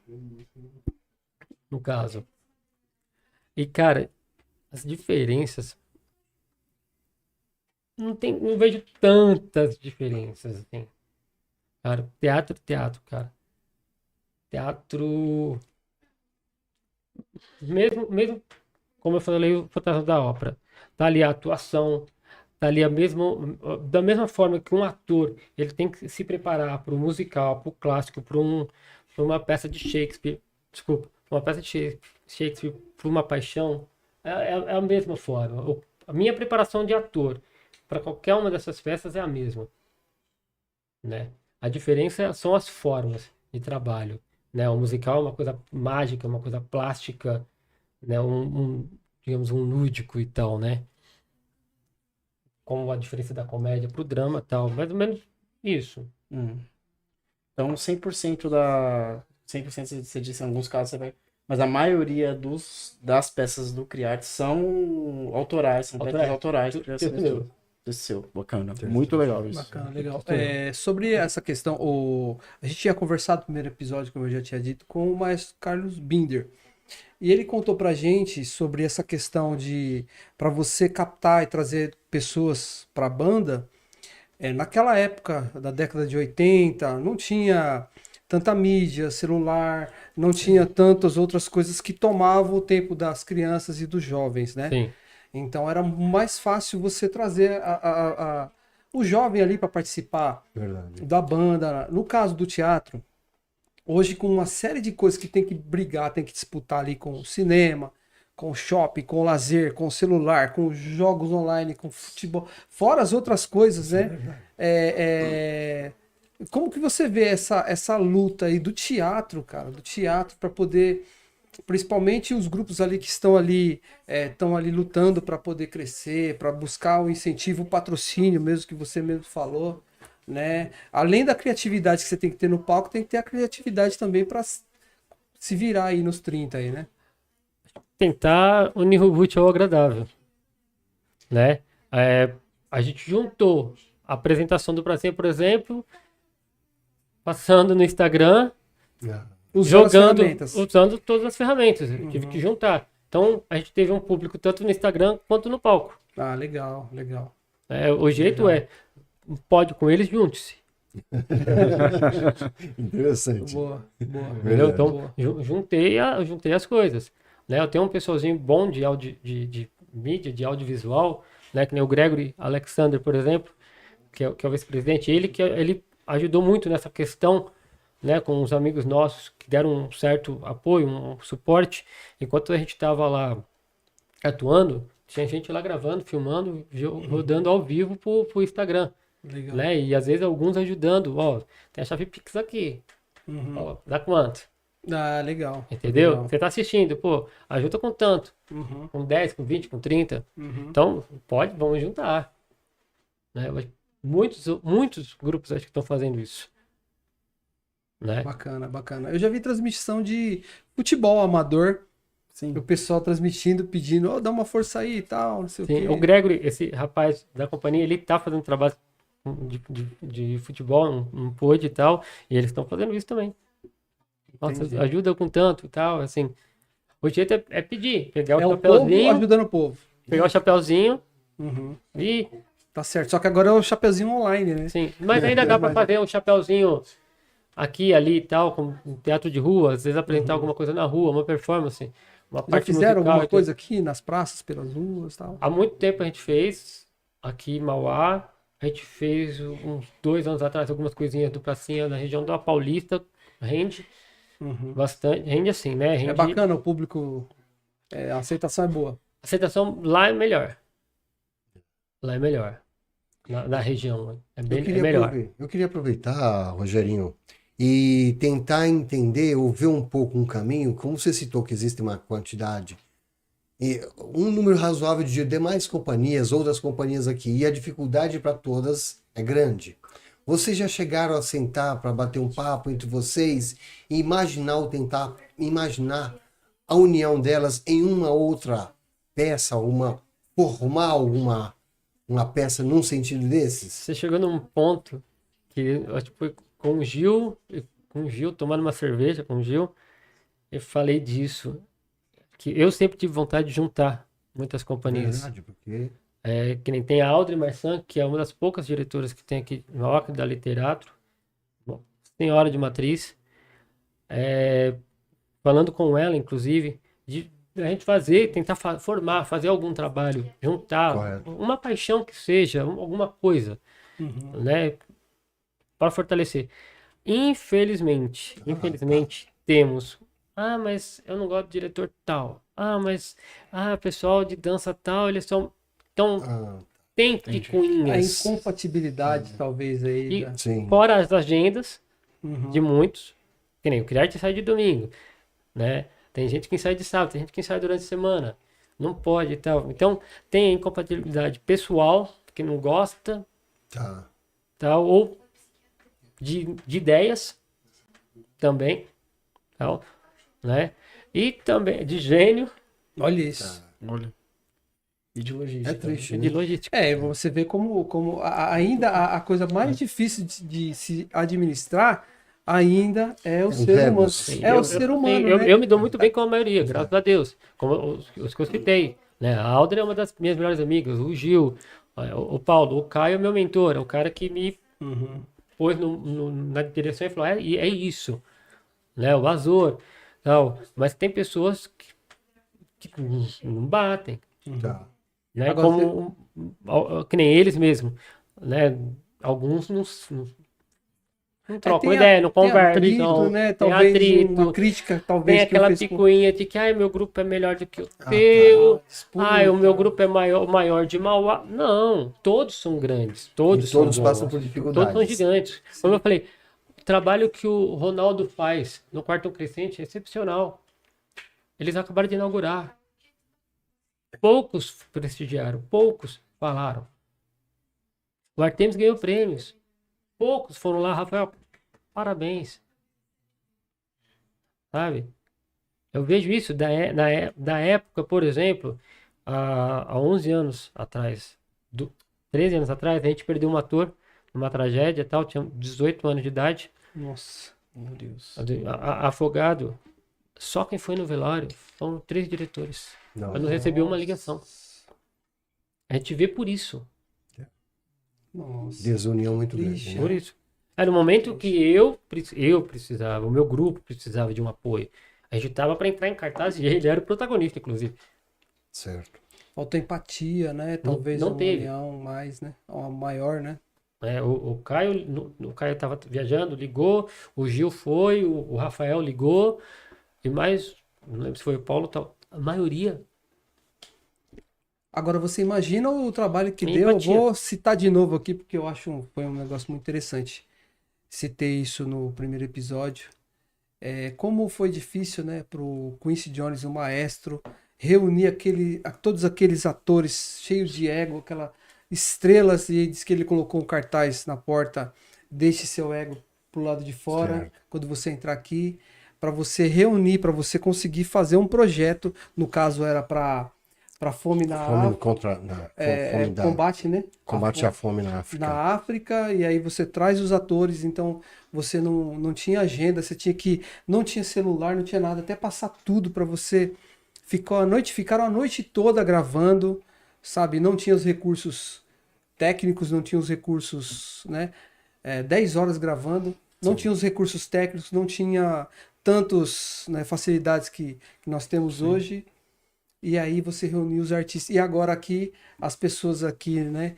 no caso. E, cara, as diferenças. Não vejo tantas diferenças, assim. Cara, teatro, cara. Teatro. Mesmo como eu falei, o Fantasma da Ópera. Tá ali a atuação, tá ali da mesma forma que um ator, ele tem que se preparar para o musical, para o clássico, pra uma peça de Shakespeare. Desculpa, uma peça de Shakespeare, para uma paixão. É a mesma forma. A minha preparação de ator para qualquer uma dessas peças é a mesma, né? A diferença são as formas de trabalho, né? O musical é uma coisa mágica, uma coisa plástica, né? Digamos, um lúdico e tal, né? Como a diferença da comédia pro drama e tal, mais ou menos isso. Então, 100% você disse em alguns casos, você vai. Mas a maioria das peças do Criarte são autorais, são peças autorais. Texto meu. Seu, bacana. Muito legal isso. Bacana, legal. Sobre essa questão, a gente tinha conversado no primeiro episódio, como eu já tinha dito, com o maestro Carlos Binder. E ele contou pra gente sobre essa questão de, para você captar e trazer pessoas pra banda, naquela época da década de 80, não tinha tanta mídia, celular, não tinha tantas outras coisas que tomavam o tempo das crianças e dos jovens, né? Sim. Então era mais fácil você trazer o jovem ali para participar Verdade. da banda. No caso do teatro, hoje com uma série de coisas que tem que brigar, tem que disputar ali com o cinema, com o shopping, com o lazer, com o celular, com os jogos online, com o futebol, fora as outras coisas, né? Como que você vê essa luta aí do teatro, cara, do teatro para poder, principalmente os grupos ali que estão ali lutando para poder crescer, para buscar o incentivo, o patrocínio, mesmo que você mesmo falou, né? Além da criatividade que você tem que ter no palco, tem que ter a criatividade também para se virar aí nos 30 aí, né? Tentar unir o útil ao agradável, né? A gente juntou a apresentação do Prazer, por exemplo, passando no Instagram, usando todas as ferramentas. Eu tive que juntar. Então, a gente teve um público tanto no Instagram quanto no palco. Ah, legal. O jeito pode com eles, junte-se. Interessante. Boa. Entendeu? Então, juntei as coisas. Né? Eu tenho um pessoalzinho bom de mídia, de audiovisual, né? Que nem o Gregory Alexander, por exemplo, que é o vice-presidente. Ele ajudou muito nessa questão, né? Com os amigos nossos que deram um certo apoio, um suporte. Enquanto a gente estava lá atuando, tinha gente lá gravando, filmando, rodando ao vivo pro Instagram. Legal. Né? E às vezes alguns ajudando. Ó, tem a chave Pix aqui. Ó, dá quanto? Ah, legal. Entendeu? Legal. Você tá assistindo, pô, ajuda com tanto. Com 10, com 20, com 30. Então, vamos juntar. Né? Muitos grupos acho que estão fazendo isso. Né? Bacana. Eu já vi transmissão de futebol amador. Sim. O pessoal transmitindo, pedindo, dá uma força aí e tal, não sei o quê. O Gregory, esse rapaz da companhia, ele tá fazendo trabalho de futebol, não pôde e tal, e eles estão fazendo isso também. Nossa, Entendi. ajuda com tanto e tal, assim. O jeito é pedir, pegar o É o povo chapeuzinho, ajudando o povo. pegar o chapeuzinho Uhum. e, Tá certo. Só que agora é o chapeuzinho online, né? sim, mas ainda dá pra fazer um chapeuzinho aqui, ali e tal, com um teatro de rua, às vezes apresentar alguma coisa na rua, uma performance, uma Já parte fizeram musical. alguma coisa aqui nas praças, pelas ruas e tal? Há muito tempo a gente fez, aqui em Mauá, a gente fez uns 2 anos atrás algumas coisinhas do Pracinha na região da Paulista, rende bastante, rende assim, né? É Rende, bacana, o público. A aceitação é boa. a aceitação lá é melhor. Lá é melhor. Na região, é bem é melhor. Eu queria aproveitar, Rogerinho, e tentar entender ou ver um pouco um caminho, como você citou que existe uma quantidade, e um número razoável de demais companhias, outras companhias aqui, e a dificuldade para todas é grande. Vocês já chegaram a sentar para bater um papo entre vocês e imaginar ou tentar imaginar a união delas em uma outra peça, formar uma peça num sentido desses? Você chegou num ponto que eu acho que foi com o Gil, tomando uma cerveja com o Gil, eu falei disso, que eu sempre tive vontade de juntar muitas companhias. Verdade, porque Que nem tem a Audrey Marsan, que é uma das poucas diretoras que tem aqui no Ocre da Literato, bom, senhora de matriz, falando com ela, inclusive, de a gente tentar formar, fazer algum trabalho, juntar, Correto. uma paixão que seja, alguma coisa, né, para fortalecer. Infelizmente, temos, mas eu não gosto de diretor tal, mas, pessoal de dança tal, eles são, então, Ah, tem A picuinhas. incompatibilidade, talvez, aí. E sim. fora as agendas Uhum. de muitos, que nem o Criarte sai de domingo, né? Tem gente que sai de sábado, tem gente que sai durante a semana. Não pode e tal. Então, tem a incompatibilidade pessoal, que não gosta, Tá. tal, ou de ideias também, tal, né? E também de gênio Olha isso. Olha. E de logística. É triste, e né? de logística. Você vê como ainda a coisa mais difícil de se administrar ainda é o ser humano. egos. É o ser humano, eu, né? eu me dou muito bem com a maioria, graças a Deus. Como os que eu citei, né? A Audrey é uma das minhas melhores amigas, o Gil, o Paulo, o Caio é meu mentor, é o cara que me pôs na direção e falou, é isso, né? O Azor, tal. Mas tem pessoas que não batem, Tá. né? Agora, Que nem eles mesmo, né? Alguns não trocam ideia, não tem conversam, atrito, né? tem Talvez atrito. uma crítica, talvez, Tem que eu aquela fiz com- picuinha de que meu grupo é melhor do que o tá. teu. disputa. O meu grupo é o maior de Mauá. Não, todos são grandes. Todos E todos são passam bons, por dificuldades. todos são gigantes. Como eu falei, o trabalho que o Ronaldo faz no Quarto Crescente é excepcional. Eles acabaram de inaugurar. Poucos prestigiaram, poucos falaram. O Artemis ganhou prêmios. Poucos foram lá, Rafael, parabéns. Sabe? Eu vejo isso da época, por exemplo, há 11 anos atrás, 13 anos atrás, a gente perdeu um ator numa tragédia e tal, tinha 18 anos de idade, Nossa, Meu Deus. afogado. Só quem foi no velório foram 3 diretores. Não. Eu não recebi uma ligação. A gente vê por isso. nossa. Desunião muito Triste, grande. Por Né? isso. Era o momento que eu precisava, o meu grupo precisava de um apoio. A gente tava para entrar em cartaz e ele era o protagonista, inclusive. Certo. Faltou empatia, né? Talvez não uma teve. união mais, né? Uma maior, né? O Caio tava viajando, ligou, o Gil foi, o Rafael ligou, e mais, não lembro se foi o Paulo, tal. A maioria. Agora você imagina o trabalho que Minha deu. Eu empatia. vou citar de novo aqui, porque eu acho foi um negócio muito interessante. Citei isso no primeiro episódio. Como foi difícil, né, pro Quincy Jones, o maestro, reunir todos aqueles atores cheios de ego, aquelas estrelas, e diz que ele colocou um cartaz na porta: deixe seu ego pro lado de fora, Certo. quando você entrar aqui, para você reunir, para você conseguir fazer um projeto. No caso era para para fome na Fome África. contra fome Combate, né? combate à fome na África. Na África, e aí você traz os atores, então você não tinha agenda, você tinha que. Não tinha celular, não tinha nada, até passar tudo para você. Ficaram a noite toda gravando, sabe? Não tinha os recursos técnicos, não tinha os recursos, né? 10 horas gravando, não tinha os recursos técnicos, não tinha tantas, né, facilidades que nós temos hoje. E aí você reuniu os artistas. E agora aqui, as pessoas aqui, né,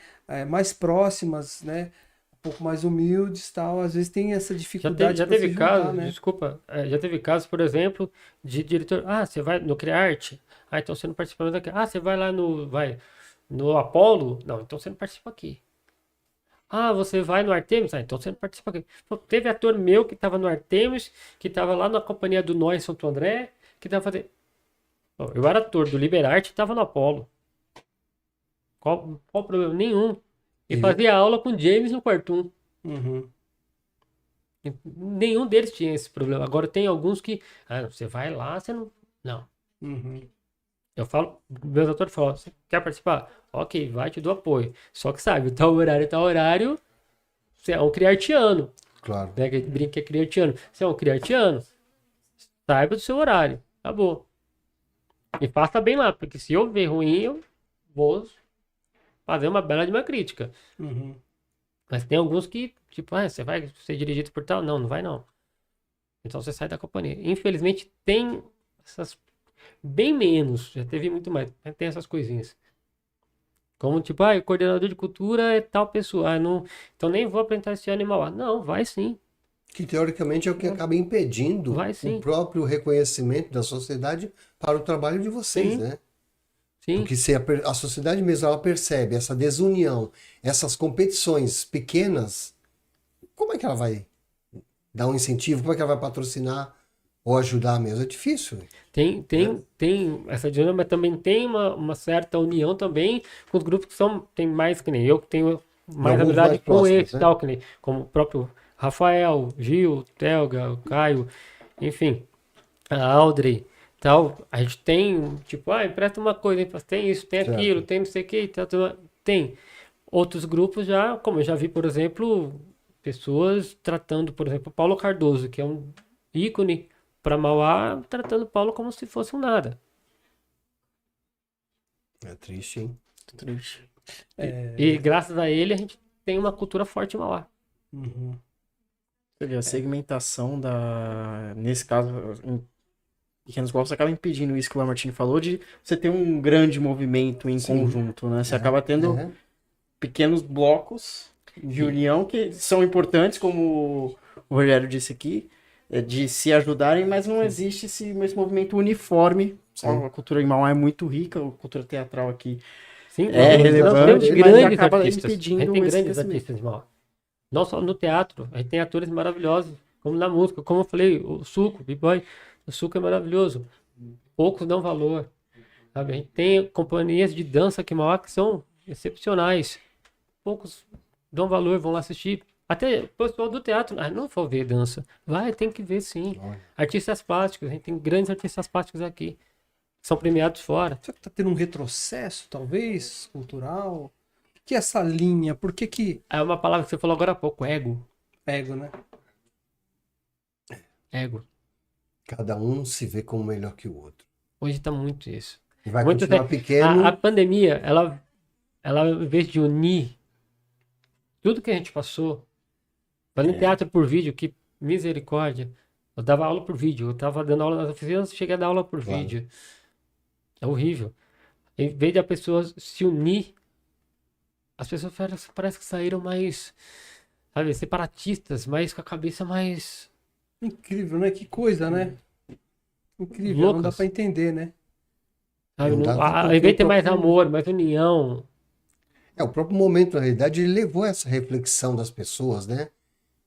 mais próximas, né, um pouco mais humildes, tal, às vezes tem essa dificuldade Já para se teve juntar, casos, né? desculpa, já teve casos, por exemplo, de diretor, você vai no Criarte? Então você não participa daqui. Você vai lá no Apollo? Não, então você não participa aqui. Você vai no Artemis? Então você não participa aqui. Pô, teve ator meu que estava no Artemis, que estava lá na companhia do Nó em Santo André, que estava fazendo... Bom, eu era ator do Liberarte e estava no Apollo. Qual o problema? Nenhum. E fazia aula com James no quarto 1. Uhum. Nenhum deles tinha esse problema. Agora tem alguns que... você vai lá, você não... Não. Uhum. Eu falo, meus atores falam, você quer participar? Ok, vai, te dou apoio. Só que sabe, tal horário, você é um criartiano. Claro. Né? Que a gente brinca que é criartiano. Você é um criartiano, saiba do seu horário. Acabou. E faça bem lá, porque se eu ver ruim, eu vou fazer uma bela de uma crítica. Uhum. Mas tem alguns que, tipo, você vai ser dirigido por tal? Não, não vai não. Então você sai da companhia. Infelizmente tem essas... Bem menos, já teve muito mais, mas tem essas coisinhas. Como tipo, o coordenador de cultura é tal pessoa. Não, então nem vou apresentar esse animal. Não, vai sim. Que teoricamente é o que acaba impedindo Vai sim. o próprio reconhecimento da sociedade para o trabalho de vocês, Sim. né? Sim. Porque se a sociedade mesmo ela percebe essa desunião, essas competições pequenas, como é que ela vai dar um incentivo? Como é que ela vai patrocinar ou ajudar mesmo? É difícil. Tem essa dinâmica, mas também tem uma certa união também com os grupos que tem mais que nem eu, que tenho mais Alguns amizade mais com próximos, esse, né? tal, que nem, como o próprio Rafael, Gil, Telga, o Caio, enfim, a Audrey, tal. A gente tem, tipo, empresta uma coisa, tem isso, tem Certo. aquilo, tem não sei o que, tem. Outros grupos já, como eu já vi, por exemplo, pessoas tratando, por exemplo, Paulo Cardoso, que é um ícone para Mauá, tratando Paulo como se fosse um nada. É triste, hein? Triste. E graças a ele a gente tem uma cultura forte em Mauá. Uhum. Você vê, a segmentação nesse caso, em pequenos blocos, acaba impedindo isso que o Lamartine falou, de você ter um grande movimento em conjunto, né? Você acaba tendo pequenos blocos de união que são importantes, como o Rogério disse aqui, de se ajudarem, mas não existe esse movimento uniforme. A cultura em Mauá é muito rica, a cultura teatral aqui Sim, relevante, temos mas grandes acaba artistas. A impedindo gente tem esse grandes crescimento. artistas em Mauá. Não só no teatro, a gente tem atores maravilhosos, como na música, como eu falei, o Suco, o B-Boy, o Suco é maravilhoso. Poucos dão valor. Sabe? A gente tem companhias de dança aqui em Mauá que são excepcionais. Poucos dão valor, vão lá assistir. Até o pessoal do teatro, não vou ver dança. Tem que ver sim. Artistas plásticos, a gente tem grandes artistas plásticos aqui. São premiados fora. Será que tá tendo um retrocesso, talvez, cultural? O que é essa linha? Por que É uma palavra que você falou agora há pouco, ego. ego, né? Ego. Cada um se vê como melhor que o outro. Hoje tá muito isso. E vai Muito continuar pequeno. A pandemia, ela, em vez de unir tudo que a gente passou, fazendo teatro por vídeo, que misericórdia. Eu dava aula por vídeo, eu tava dando aula nas oficinas, cheguei a dar aula por vídeo. É horrível. Em vez de a pessoa se unir, as pessoas parece que saíram mais, sabe, separatistas, mais com a cabeça mais... Incrível, né? Que coisa, né? Incrível, não dá Loucas. pra entender, né? Sabe, Não dá pra ao invés de ter porque o mais próprio- amor, mais união. O próprio momento, na realidade, ele levou essa reflexão das pessoas, né?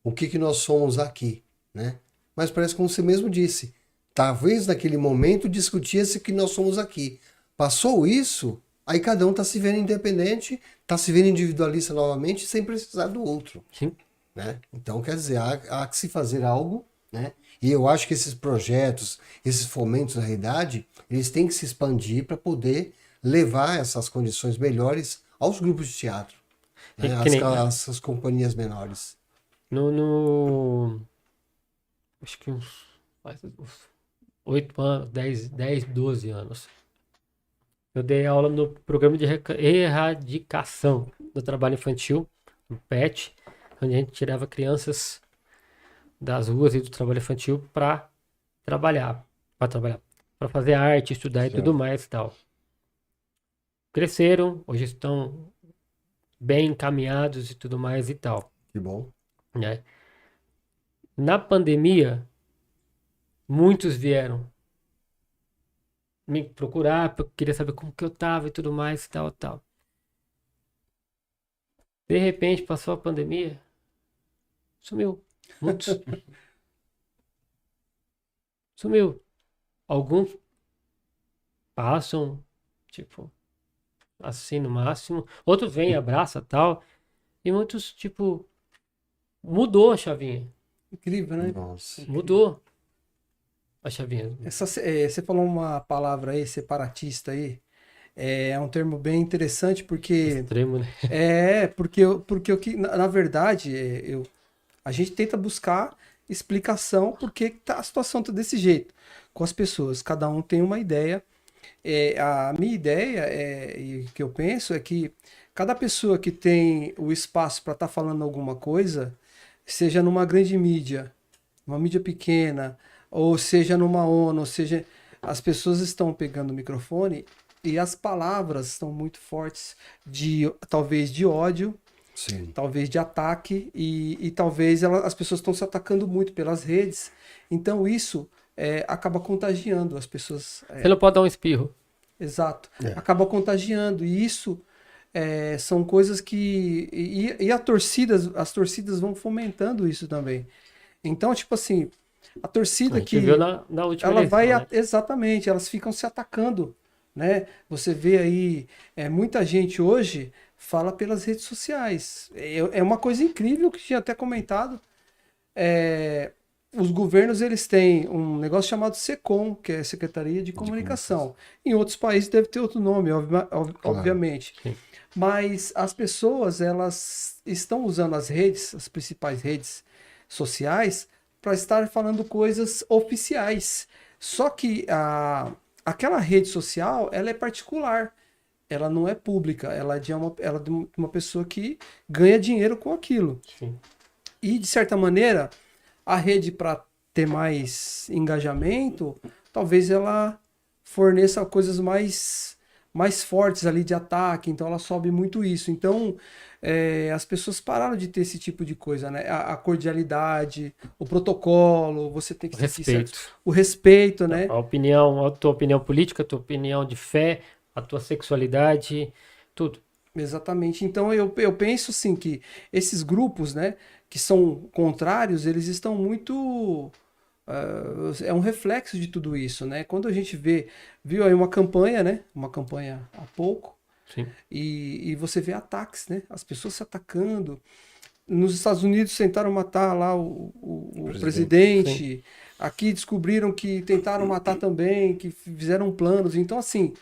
O que nós somos aqui, né? Mas parece como você mesmo disse. Talvez naquele momento discutia-se que nós somos aqui. Passou isso, aí cada um está se vendo independente, está se vendo individualista novamente, sem precisar do outro. Sim. Né? Então, quer dizer, há que se fazer algo, né? E eu acho que esses projetos, esses fomentos, na realidade, eles têm que se expandir para poder levar essas condições melhores aos grupos de teatro, né? Que nem- As companhias menores. Acho que uns 8 anos, 10, 12 anos. Eu dei aula no programa de erradicação do trabalho infantil, no PET, onde a gente tirava crianças das ruas e do trabalho infantil para trabalhar, para fazer arte, estudar e tudo mais e tal. Cresceram, hoje estão bem encaminhados e tudo mais e tal, Que bom. né? Na pandemia, muitos vieram me procurar, porque eu queria saber como que eu tava e tudo mais e tal, tal. De repente, passou a pandemia, sumiu. Muitos. Sumiu. Alguns passam, tipo, assim no máximo. Outros vêm, abraça tal. E muitos, tipo, mudou a chavinha. Incrível, né? Nossa. Mudou a chavinha. Você falou uma palavra aí, separatista aí. É um termo bem interessante porque Extremo, né? porque o que na verdade a gente tenta buscar explicação por que a situação tá desse jeito com as pessoas. Cada um tem uma ideia. A minha ideia e o que eu penso é que cada pessoa que tem o espaço para estar falando alguma coisa, seja numa grande mídia, uma mídia pequena, ou seja numa ONU, ou seja, as pessoas estão pegando o microfone e as palavras estão muito fortes talvez de ódio, Sim. talvez de ataque e talvez as pessoas estão se atacando muito pelas redes. Então isso acaba contagiando as pessoas. Você não pode dar um espirro. Exato. É. Acaba contagiando. E isso são coisas que. As torcidas vão fomentando isso também. Então, tipo assim, a A torcida gente que. viu na última Ela eleição, vai. né? Exatamente, elas ficam se atacando. Né? Você vê aí, muita gente hoje fala pelas redes sociais. É uma coisa incrível que tinha até comentado. Os governos eles têm um negócio chamado SECOM, que é Secretaria de Comunicação. Em outros países deve ter outro nome, obviamente. Sim. Mas as pessoas elas estão usando as redes, as principais redes sociais, para estar falando coisas oficiais. Só que aquela rede social ela é particular. Ela não é pública, ela é de uma pessoa que ganha dinheiro com aquilo. Sim. E, de certa maneira, a rede, para ter mais engajamento, talvez ela forneça coisas mais fortes ali de ataque, então ela sobe muito isso. Então, as pessoas pararam de ter esse tipo de coisa, né? A cordialidade, o protocolo, você tem que O seguir respeito. o respeito, né? A tua opinião política, a tua opinião de fé, a tua sexualidade, tudo. Exatamente. Então eu penso assim que esses grupos, né, que são contrários, eles estão muito é um reflexo de tudo isso, né? Quando a gente viu aí uma campanha, né? Uma campanha há pouco, Sim. e você vê ataques, né? As pessoas se atacando. Nos Estados Unidos tentaram matar lá o presidente. Aqui descobriram que tentaram matar também, que fizeram planos. Então, assim,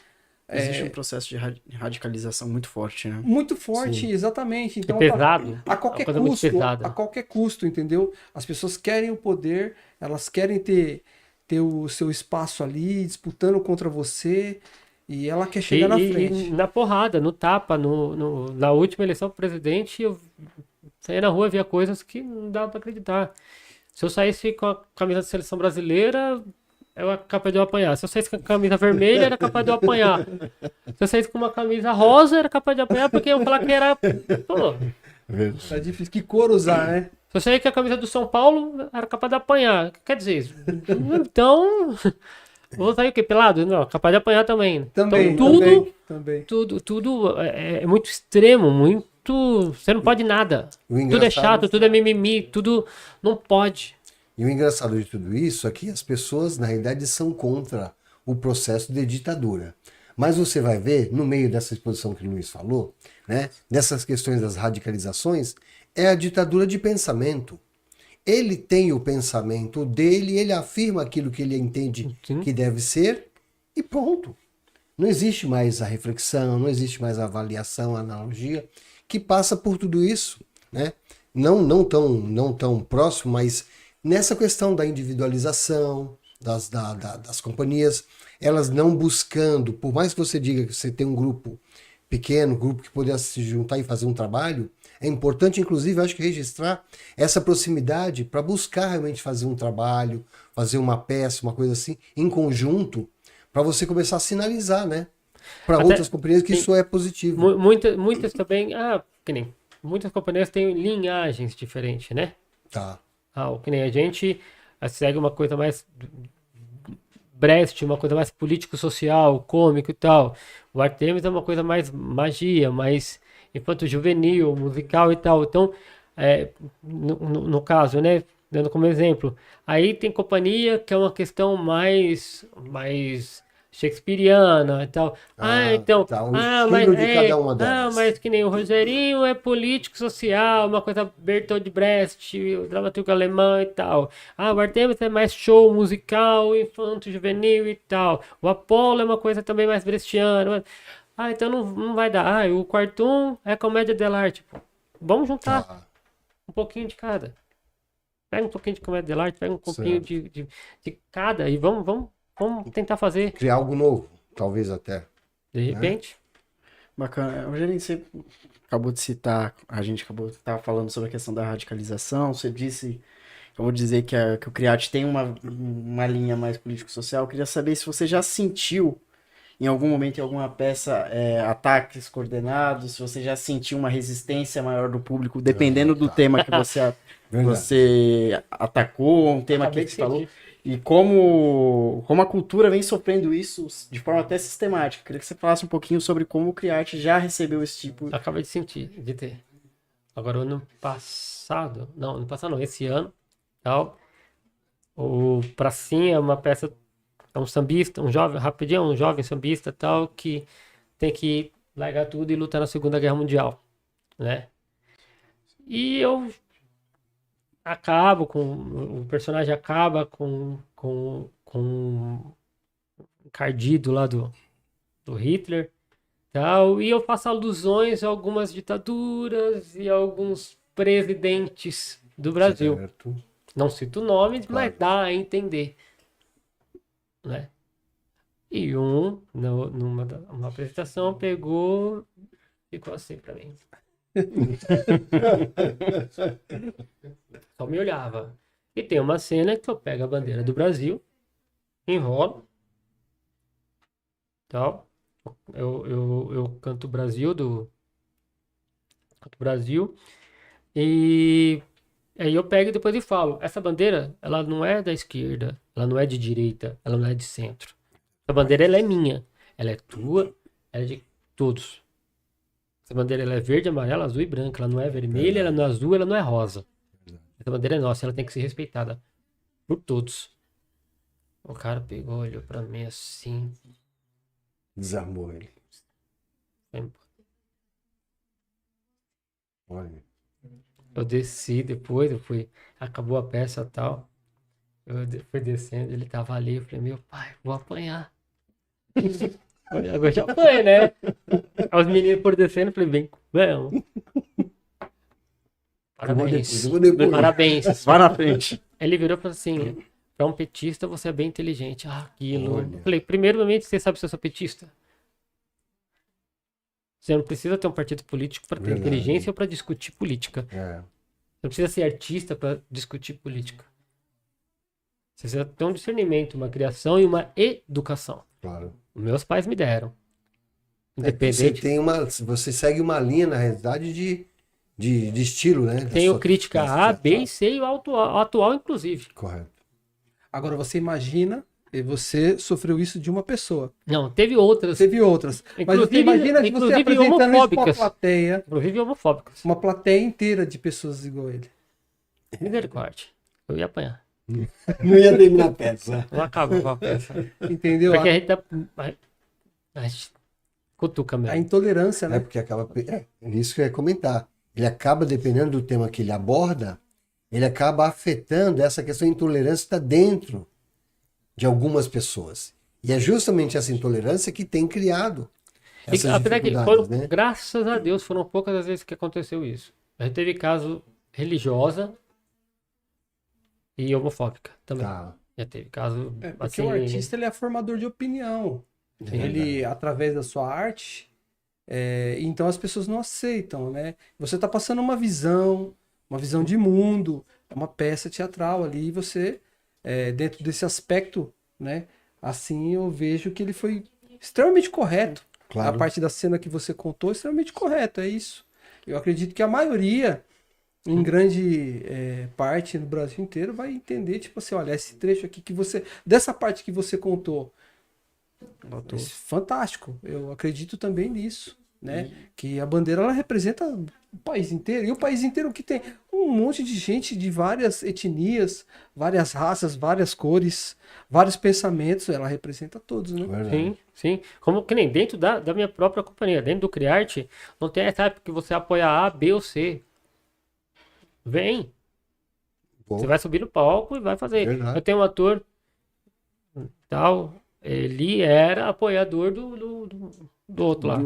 Existe um processo de radicalização muito forte, né? muito forte, Sim. exatamente. É Então, pesado. a É uma qualquer coisa muito custo, pesada. a qualquer custo, entendeu? As pessoas querem o poder, elas querem ter o seu espaço ali, disputando contra você, e ela quer chegar na E frente. na porrada, no tapa, na última eleição pro presidente, eu saía na rua e via coisas que não dava pra acreditar. Se eu saísse com a camisa da seleção brasileira, era capaz de eu apanhar. Se eu saísse com a camisa vermelha, era capaz de eu apanhar. Se eu saísse com uma camisa rosa, era capaz de apanhar, porque eu falar que era. Pô, Tá difícil. Que cor usar, né? se eu saísse com a camisa do São Paulo, era capaz de apanhar. Quer dizer, então. Vou sair o quê? Pelado? Não, capaz de apanhar também. Também, Então, também. tudo é muito extremo, muito. Você não pode nada. O Tudo é engraçado- chato, tudo é mimimi, tudo não pode. E o engraçado de tudo isso é que as pessoas, na realidade, são contra o processo de ditadura. Mas você vai ver, no meio dessa exposição que o Luiz falou, né, dessas questões das radicalizações, é a ditadura de pensamento. Ele tem o pensamento dele, ele afirma aquilo que ele entende Sim. que deve ser e pronto. Não existe mais a reflexão, não existe mais a avaliação, a analogia, que passa por tudo isso, né? Não tão próximo, mas nessa questão da individualização das companhias, elas não buscando, por mais que você diga que você tem um grupo pequeno, grupo que poderia se juntar e fazer um trabalho, é importante, inclusive, eu acho que registrar essa proximidade para buscar realmente fazer um trabalho, fazer uma peça, uma coisa assim, em conjunto, para você começar a sinalizar, né? Para Até outras companhias que tem- isso é positivo. Muitas também, que nem, muitas companhias têm linhagens diferentes, né? Tá. Que nem a gente segue uma coisa mais Brecht, uma coisa mais político-social, cômico e tal. O Artemis é uma coisa mais magia, mais infanto-juvenil, musical e tal. Então, no caso, né, dando como exemplo, aí tem companhia que é uma questão mais shakespeariana e tal. Então, tá. O estilo de cada uma delas. mas que nem o Rogerinho é político-social, uma coisa Bertolt Brecht, o dramaturgo alemão e tal. O Artemis é mais show musical, infanto-juvenil e tal. O Apollo é uma coisa também mais brechtiana. Então não vai dar. O Quartum é comédia dell'arte. Vamos juntar Tá. um pouquinho de cada. Pega um pouquinho de comédia dell'arte, pega um pouquinho de cada e vamos tentar fazer. Criar algo novo, talvez até. De repente. Bacana. Rogerinho, você acabou de citar, a gente acabou de estar falando sobre a questão da radicalização, você disse, acabou de dizer que o CRIAT tem uma linha mais político-social. Eu queria saber se você já sentiu, em algum momento, em alguma peça, ataques coordenados, se você já sentiu uma resistência maior do público, dependendo do tema que você atacou, um tema Acabei que de você falou. sentir. E como a cultura vem sofrendo isso de forma até sistemática. Queria que você falasse um pouquinho sobre como o CRIAT já recebeu esse tipo. Acabei de sentir, de ter. Agora, ano passado não, esse ano, tal, o Pracinha é uma peça, é um sambista, um jovem sambista, tal, que tem que largar tudo e lutar na Segunda Guerra Mundial, né? E o personagem acaba com o encardido lá do Hitler, tal, e eu faço alusões a algumas ditaduras e a alguns presidentes do Brasil. Certo. Não cito nomes, Claro. mas dá a entender, né? E numa apresentação pegou, ficou assim pra mim. Só me olhava. E tem uma cena que eu pego a bandeira do Brasil, enrolo, tal. Eu canto o Brasil e aí eu pego e depois eu falo, essa bandeira, ela não é da esquerda, ela não é de direita, ela não é de centro. Essa bandeira, ela é minha, ela é tua, ela é de todos. Essa bandeira, ela é verde, amarela, azul e branca, ela não é vermelha, ela não é azul, ela não é rosa. Essa bandeira é nossa, ela tem que ser respeitada por todos. O cara pegou, olhou pra mim assim, Desarmou ele. foi embora. Olha. Eu desci depois, acabou a peça e tal. Fui descendo, ele tava ali, eu falei, meu pai, vou apanhar. Agora já foi, né? Os meninos foram descendo, eu falei, vem, vamos. Parabéns. Eu vou depois. Parabéns. Vai na frente. Ele virou e falou assim, pra um petista você é bem inteligente. Aquilo. Olha. Eu falei, primeiramente, você sabe se eu sou petista? Você não precisa ter um partido político para ter Verdade. inteligência ou para discutir política. É. Você não precisa ser artista para discutir política. Você precisa ter um discernimento, uma criação e uma educação. Claro. Meus pais me deram. Você Independente. você segue uma linha, na realidade, de estilo, né? Da Tenho sua- crítica da A, sua- B e C e o atual, inclusive. Correto. Agora você imagina, e você sofreu isso de uma pessoa. Não, teve outras. Teve outras. Mas você Inclusive- imagina de você inclusive apresentando isso pra uma homofóbicas. plateia, Inclusive homofóbicas. uma plateia inteira de pessoas igual ele. Misericórdia. Eu ia apanhar. Não ia terminar a peça. Não acaba com a peça. Entendeu? Porque a gente tá. A gente cutuca A mesmo. intolerância, É né? porque acaba. É isso que eu ia comentar. Ele acaba, dependendo do tema que ele aborda, ele acaba afetando essa questão de intolerância que está dentro de algumas pessoas. E é justamente essa intolerância que tem criado E, essas apesar que dificuldades, foram, né? graças a Deus, foram poucas as vezes que aconteceu isso. A gente teve caso religiosa e homofóbica também. Tá. Já teve caso, Porque assim... o artista ele é formador de opinião. Ele, através da sua arte, então as pessoas não aceitam, né? Você está passando uma visão de mundo, é uma peça teatral ali, e você, dentro desse aspecto, né? Assim eu vejo que ele foi extremamente correto. Claro. A parte da cena que você contou é extremamente correto, é isso. Eu acredito que a maioria, em grande parte no Brasil inteiro, vai entender, tipo assim, olha, esse trecho aqui que você, dessa parte que você contou, fantástico. Eu acredito também nisso, né? Que a bandeira ela representa o país inteiro. E o país inteiro que tem um monte de gente de várias etnias, várias raças, várias cores, vários pensamentos. Ela representa todos, né? Verdade. Sim, sim. Como que nem dentro da minha própria companhia, dentro do Criarte, não tem essa época que você apoia A, B ou C. Vem. Bom, Você vai subir no palco e vai fazer. Verdade. Eu tenho um ator tal, ele era apoiador do outro lá.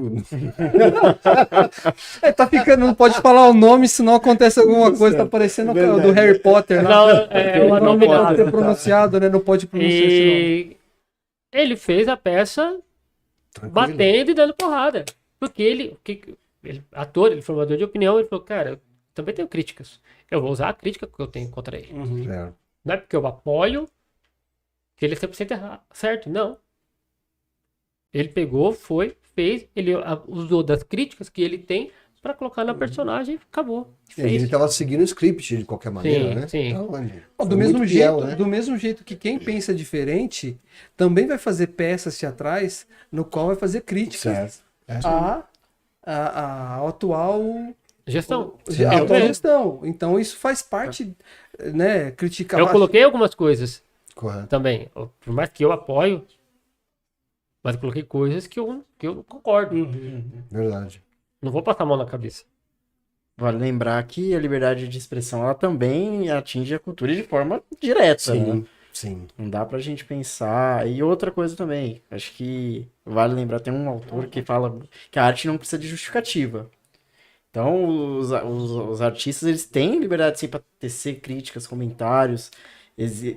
Tá ficando, não pode falar o nome, senão acontece alguma coisa. Tá parecendo o do Harry Potter. Não, Lá. é Não uma pode nominada. ser pronunciado, né? Não pode pronunciar esse nome. E ele fez a peça Tranquilo. batendo e dando porrada. Porque ele ator, ele formador de opinião, ele falou, cara, eu também tenho críticas. Eu vou usar a crítica que eu tenho contra ele. Certo. Não é porque eu apoio que ele é 100% certo, não. Ele pegou, fez, ele usou das críticas que ele tem pra colocar na personagem e acabou. E ele estava seguindo o script de qualquer maneira, Sim, né? sim. Então, ele Ó, foi do mesmo muito jeito, fiel, né? do mesmo jeito que quem pensa diferente também vai fazer peças teatrais no qual vai fazer críticas Certo. a atual Gestão. a atual mesmo. gestão. Então isso faz parte, né? Criticar. Eu coloquei algumas coisas Correto. também. Por mais que eu apoio, mas eu coloquei coisas que eu não concordo. Verdade. Não vou passar a mão na cabeça. Vale lembrar que a liberdade de expressão ela também atinge a cultura de forma direta, né? Sim, sim. Não dá pra gente pensar. E outra coisa também, acho que vale lembrar, tem um autor que fala que a arte não precisa de justificativa. Então, os artistas, eles têm liberdade, sim, pra tecer críticas, comentários.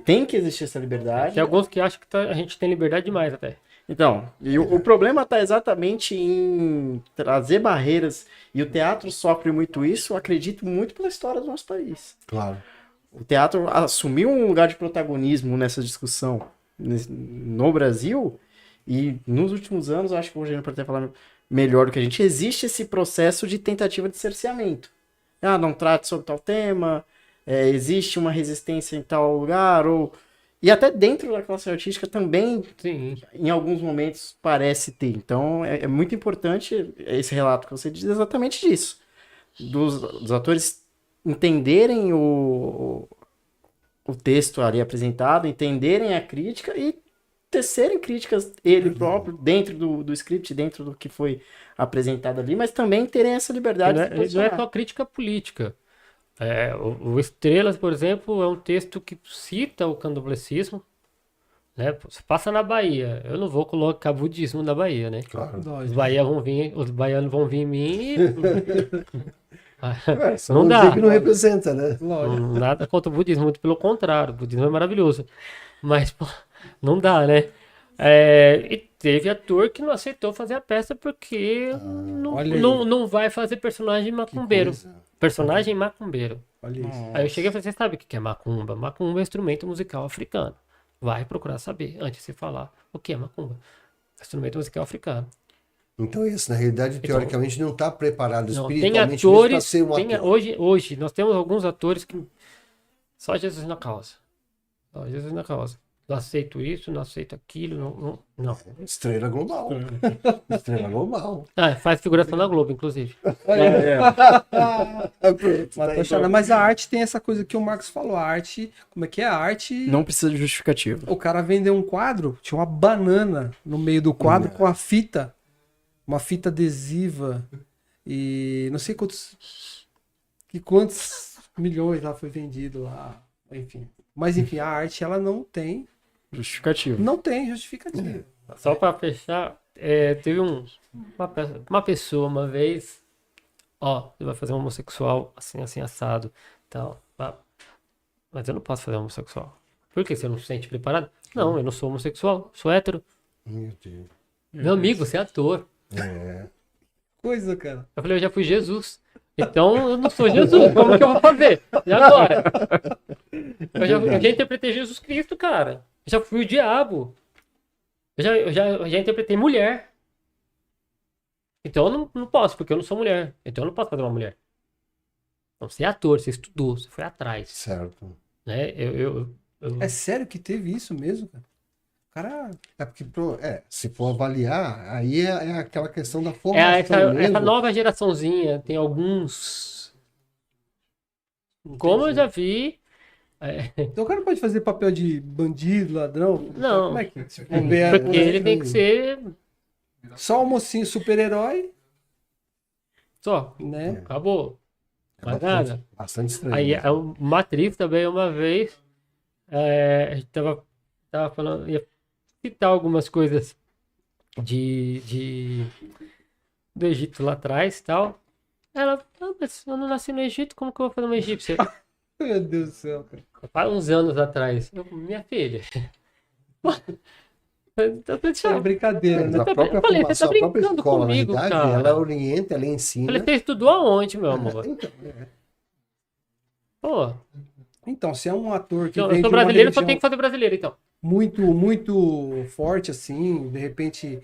Tem que existir essa liberdade. Tem alguns que acham que a gente tem liberdade demais até. Então, e o problema está exatamente em trazer barreiras, e o teatro sofre muito isso, eu acredito muito pela história do nosso país. Claro. O teatro assumiu um lugar de protagonismo nessa discussão no Brasil, e nos últimos anos, acho que o Rogério pode até falar melhor do que a gente, existe esse processo de tentativa de cerceamento. Ah, não trate sobre tal tema, existe uma resistência em tal lugar, ou... E até dentro da classe artística também, Sim. em alguns momentos, parece ter. Então, é muito importante esse relato que você diz exatamente disso. Dos atores entenderem o texto ali apresentado, entenderem a crítica e tecerem críticas ele próprio, dentro do script, dentro do que foi apresentado ali, mas também terem essa liberdade de se Não é posicionar. só crítica política. O Estrelas, por exemplo, é um texto que cita o candomblecismo, né? Você passa na Bahia. Eu não vou colocar budismo na Bahia, né? Claro. Os baianos vão vir em mim e... Só Não dizer dá. que não representa, né? Lógico. Nada contra o budismo, muito pelo contrário. O budismo é maravilhoso. Mas, pô, não dá, né? E teve ator que não aceitou fazer a peça porque olha aí. não vai fazer personagem macumbeiro. coisa. Personagem macumbeiro. Olha isso. Aí eu cheguei e falei, você sabe o que é macumba? Macumba é instrumento musical africano. Vai procurar saber antes de você falar o que é macumba. Instrumento musical africano. Então esse, na realidade, teoricamente, não está preparado Não, tem espiritualmente mesmo para atores, ser um ator. hoje nós temos alguns atores que só Jesus na causa. Só Jesus na causa. Não aceito isso, não aceito aquilo, não. Estrela global. Estrela global. Faz figuração na Globo, inclusive. Mas a arte tem essa coisa que o Marcos falou. A arte, como é que é? A arte. Não precisa de justificativa. O cara vendeu um quadro, tinha uma banana no meio do quadro com a fita. Uma fita adesiva. E não sei quantos milhões lá foi vendido lá. Enfim. Mas enfim, a arte ela não tem Justificativa. justificativa. Só pra fechar, teve uma pessoa uma vez, ó, você vai fazer um homossexual assim, assim, assado, tal. Mas eu não posso fazer homossexual. Por quê? Você não se sente preparado? Não, eu não sou homossexual, sou hétero. Meu Deus. Meu amigo, você é ator. É. Coisa, cara. Eu falei, eu já fui Jesus. Então eu não sou Jesus. Como que eu vou fazer? E agora? Eu já interpretei Jesus Cristo, cara. Eu já fui o diabo. Eu já interpretei mulher. Então eu não posso, porque eu não sou mulher. Então eu não posso fazer uma mulher. Então você é ator, você estudou, você foi atrás. Certo. Né? É sério que teve isso mesmo, cara? O cara. É porque, se for avaliar, aí é aquela questão da É formação essa mesmo. nova geraçãozinha, tem alguns. Como eu já vi. Então o cara não pode fazer papel de bandido, ladrão? Não. Como é que se for ver, Porque ele tem que ser só o mocinho super-herói, só. né? Acabou. É Mais nada. bastante estranho. Aí mesmo. a Matrix também, uma vez, a gente tava falando, ia citar algumas coisas do Egito lá atrás e tal. Ela, mas eu não nasci no Egito, como que eu vou fazer uma egípcia? Meu Deus do céu, cara. Há uns anos atrás. Minha filha. Isso é brincadeira, Mas né? a própria eu falei, você tá formação, a própria brincando escola, comigo, na realidade, cara. ela orienta, ela ensina. Falei, você estudou aonde, meu amor? Então, Pô, Então, se é um ator que eu vem sou de uma brasileiro, só religião tem que fazer brasileiro, então. muito, muito forte, assim, de repente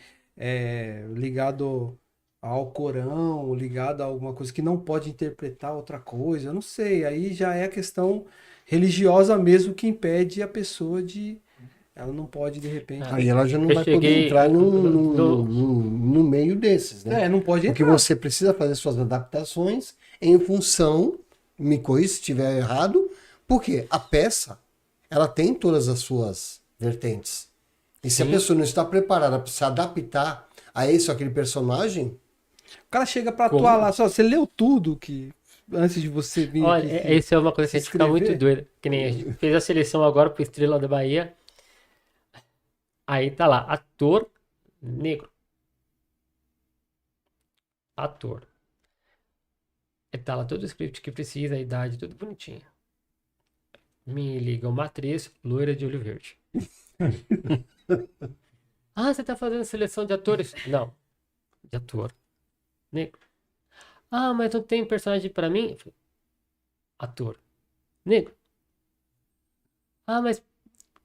ligado ao Corão, ligado a alguma coisa que não pode interpretar outra coisa, eu não sei. Aí já é a questão religiosa mesmo que impede a pessoa de. Ela não pode, de repente. aí ela já não Eu vai poder cheguei entrar no- no meio desses, né? Não pode Porque entrar. você precisa fazer suas adaptações em função, me corrija se estiver errado, porque a peça, ela tem todas as suas vertentes. E se a Sim. pessoa não está preparada para se adaptar a esse ou aquele personagem, O cara chega pra Como? atuar lá, só você leu tudo que antes de você vir Olha, aqui. essa é uma coisa que a se gente fica muito inscrever? doido. Que nem a gente fez a seleção agora pro Estrela da Bahia. Aí tá lá, ator negro. Ator. Tá lá todo o script que precisa, a idade, tudo bonitinho. Me liga uma atriz loira de olho verde. Ah, você tá fazendo seleção de atores? Não, de ator negro. Ah, mas não tem personagem pra mim? Eu falei, ator negro. Ah, mas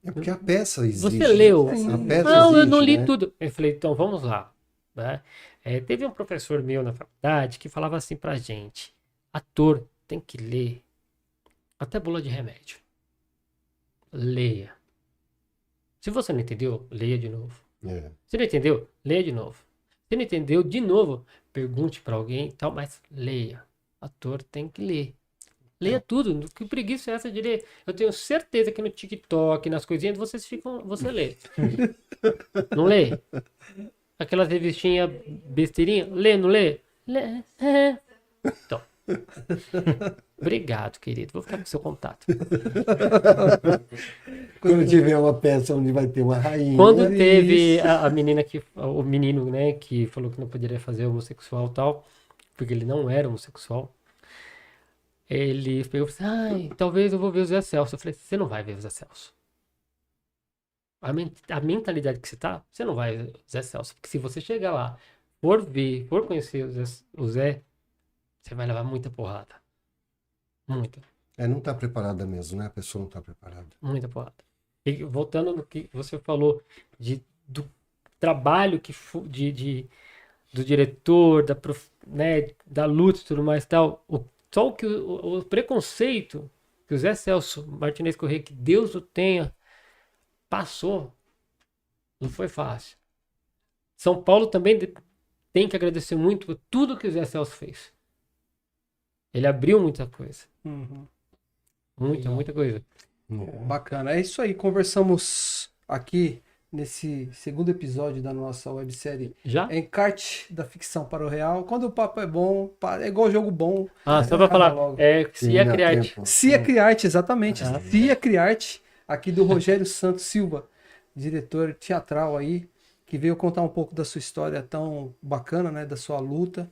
é porque a peça existe. você leu? A peça Não, eu existe, não li né? tudo. Eu falei, então vamos lá. Né? Teve um professor meu na faculdade que falava assim pra gente: ator tem que ler até bula de remédio. Leia. Se você não entendeu, leia de novo. É. Se não entendeu, leia de novo. Se não entendeu, de novo, pergunte pra alguém e tal, mas leia. Ator tem que ler. Leia tudo. Que preguiça é essa de ler? Eu tenho certeza que no TikTok, nas coisinhas, você lê. Não lê? Aquelas revistinhas besteirinha, lê, não lê? Lê. Então. Obrigado, querido. Vou ficar com seu contato. Quando tiver uma peça onde vai ter uma rainha. Quando teve a menina o menino, né, que falou que não poderia fazer homossexual e tal, porque ele não era homossexual, ele pegou e falou assim, ai, talvez eu vou ver o Zé Celso. Eu falei, você não vai ver o Zé Celso. A mentalidade que você tá, você não vai ver o Zé Celso. Porque se você chegar lá, for ver, for conhecer o Zé, você vai levar muita porrada. Muita. Não está preparada mesmo, né? A pessoa não está preparada. Muita porrada. E voltando no que você falou do trabalho do diretor, né, da luta e tudo mais e tal, só que o preconceito que o Zé Celso Martinez Corrêa, que Deus o tenha, passou, não foi fácil. São Paulo também tem que agradecer muito por tudo que o Zé Celso fez. Ele abriu muita coisa. Uhum. Muita coisa. Bacana. É isso aí. Conversamos aqui nesse segundo episódio da nossa websérie Já? Encarte da Ficção para o Real. Quando o papo é bom, é igual jogo bom. Só pra falar, logo. se a Termina Criarte. tempo. Cia Criarte, exatamente. Ah. Cia Criarte, aqui do Rogério Santos Silva, diretor teatral aí. que veio contar um pouco da sua história tão bacana, né? Da sua luta,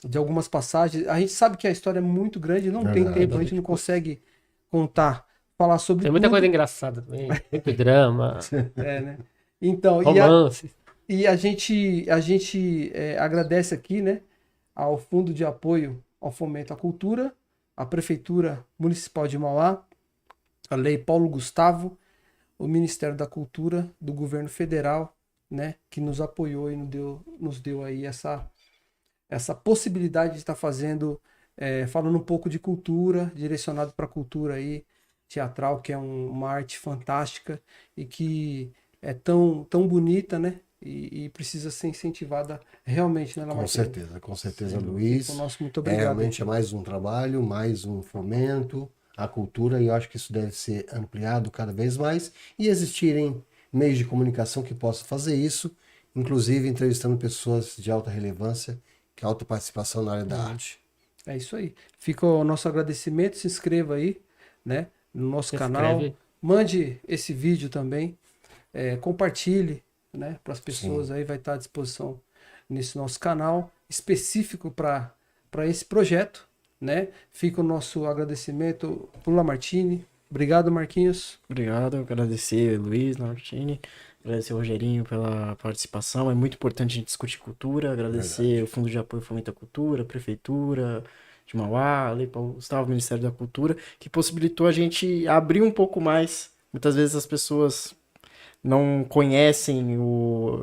de algumas passagens. A gente sabe que a história é muito grande, não tem Verdade. tempo, a gente não consegue contar, falar sobre Tem muita tudo. coisa engraçada também, muito drama, É, né? Então, romance. e a gente agradece aqui, né, ao Fundo de Apoio ao Fomento à Cultura, à Prefeitura Municipal de Mauá, a Lei Paulo Gustavo, o Ministério da Cultura do Governo Federal, né, que nos apoiou e nos deu aí essa possibilidade de estar fazendo, falando um pouco de cultura, direcionado para a cultura aí, teatral, que é uma arte fantástica e que é tão bonita, né? E precisa ser incentivada realmente, né, Lamartine? Com certeza, Luiz. Então, nosso muito É, obrigado. realmente é mais um trabalho, mais um fomento à cultura, e eu acho que isso deve ser ampliado cada vez mais e existirem meios de comunicação que possam fazer isso, inclusive entrevistando pessoas de alta relevância, que alta participação na área da arte. É isso aí. Fica o nosso agradecimento, se inscreva aí, né, no nosso Se canal. inscreve. Mande esse vídeo também, compartilhe, né, para as pessoas aí, vai estar à disposição nesse nosso canal específico para esse projeto, né? Fica o nosso agradecimento pro Lamartine. Obrigado, Marquinhos. Obrigado, agradecer Luiz Martini, agradecer o Rogerinho pela participação. É muito importante a gente discutir cultura, agradecer o Fundo de Apoio ao Fomento à Cultura, a Prefeitura de Mauá, a Lei Paulo Gustavo, o Ministério da Cultura, que possibilitou a gente abrir um pouco mais. Muitas vezes as pessoas não conhecem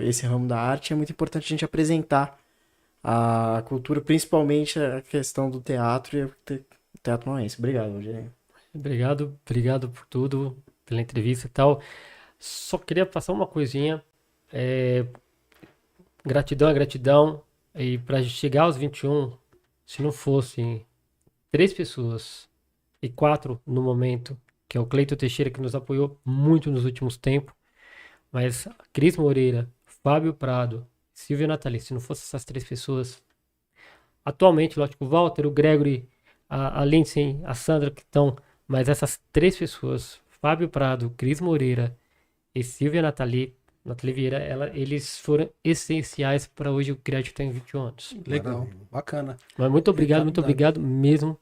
esse ramo da arte, é muito importante a gente apresentar a cultura, principalmente a questão do teatro e o teatro mauense. Obrigado, Rogerinho. Obrigado por tudo, pela entrevista e tal. Só queria passar uma coisinha. Gratidão. E para chegar aos 21, se não fossem 3 pessoas e 4 no momento, que é o Cleiton Teixeira, que nos apoiou muito nos últimos tempos, mas Cris Moreira, Fábio Prado, Silvia Nathalie, se não fossem essas 3 pessoas, atualmente, lógico, o Walter, o Gregory, a Lindsay, a Sandra, que estão, mas essas 3 pessoas, Fábio Prado, Cris Moreira e Silvia Nathalie Vieira, eles foram essenciais para hoje o Creative tem 21 anos. Legal, Maravilha. bacana. Mas muito Obrigado, obrigado mesmo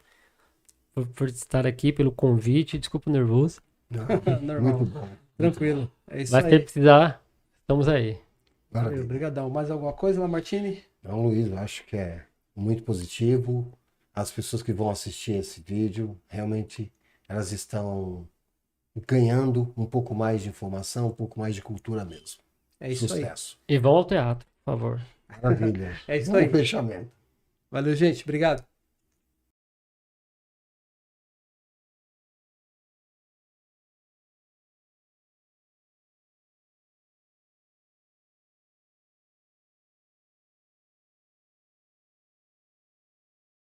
por estar aqui, pelo convite. Desculpa o nervoso. Normal. Muito bom. Tranquilo. É isso Mas se aí. precisar, estamos aí. Maravilha. Obrigadão. Mais alguma coisa, Lamartine? Então, Luiz, eu acho que é muito positivo. As pessoas que vão assistir esse vídeo, realmente, elas estão ganhando um pouco mais de informação, um pouco mais de cultura mesmo. É isso aí. Sucesso. E vão ao teatro, por favor. Maravilha. É isso Bom aí. fechamento. Valeu, gente. Obrigado.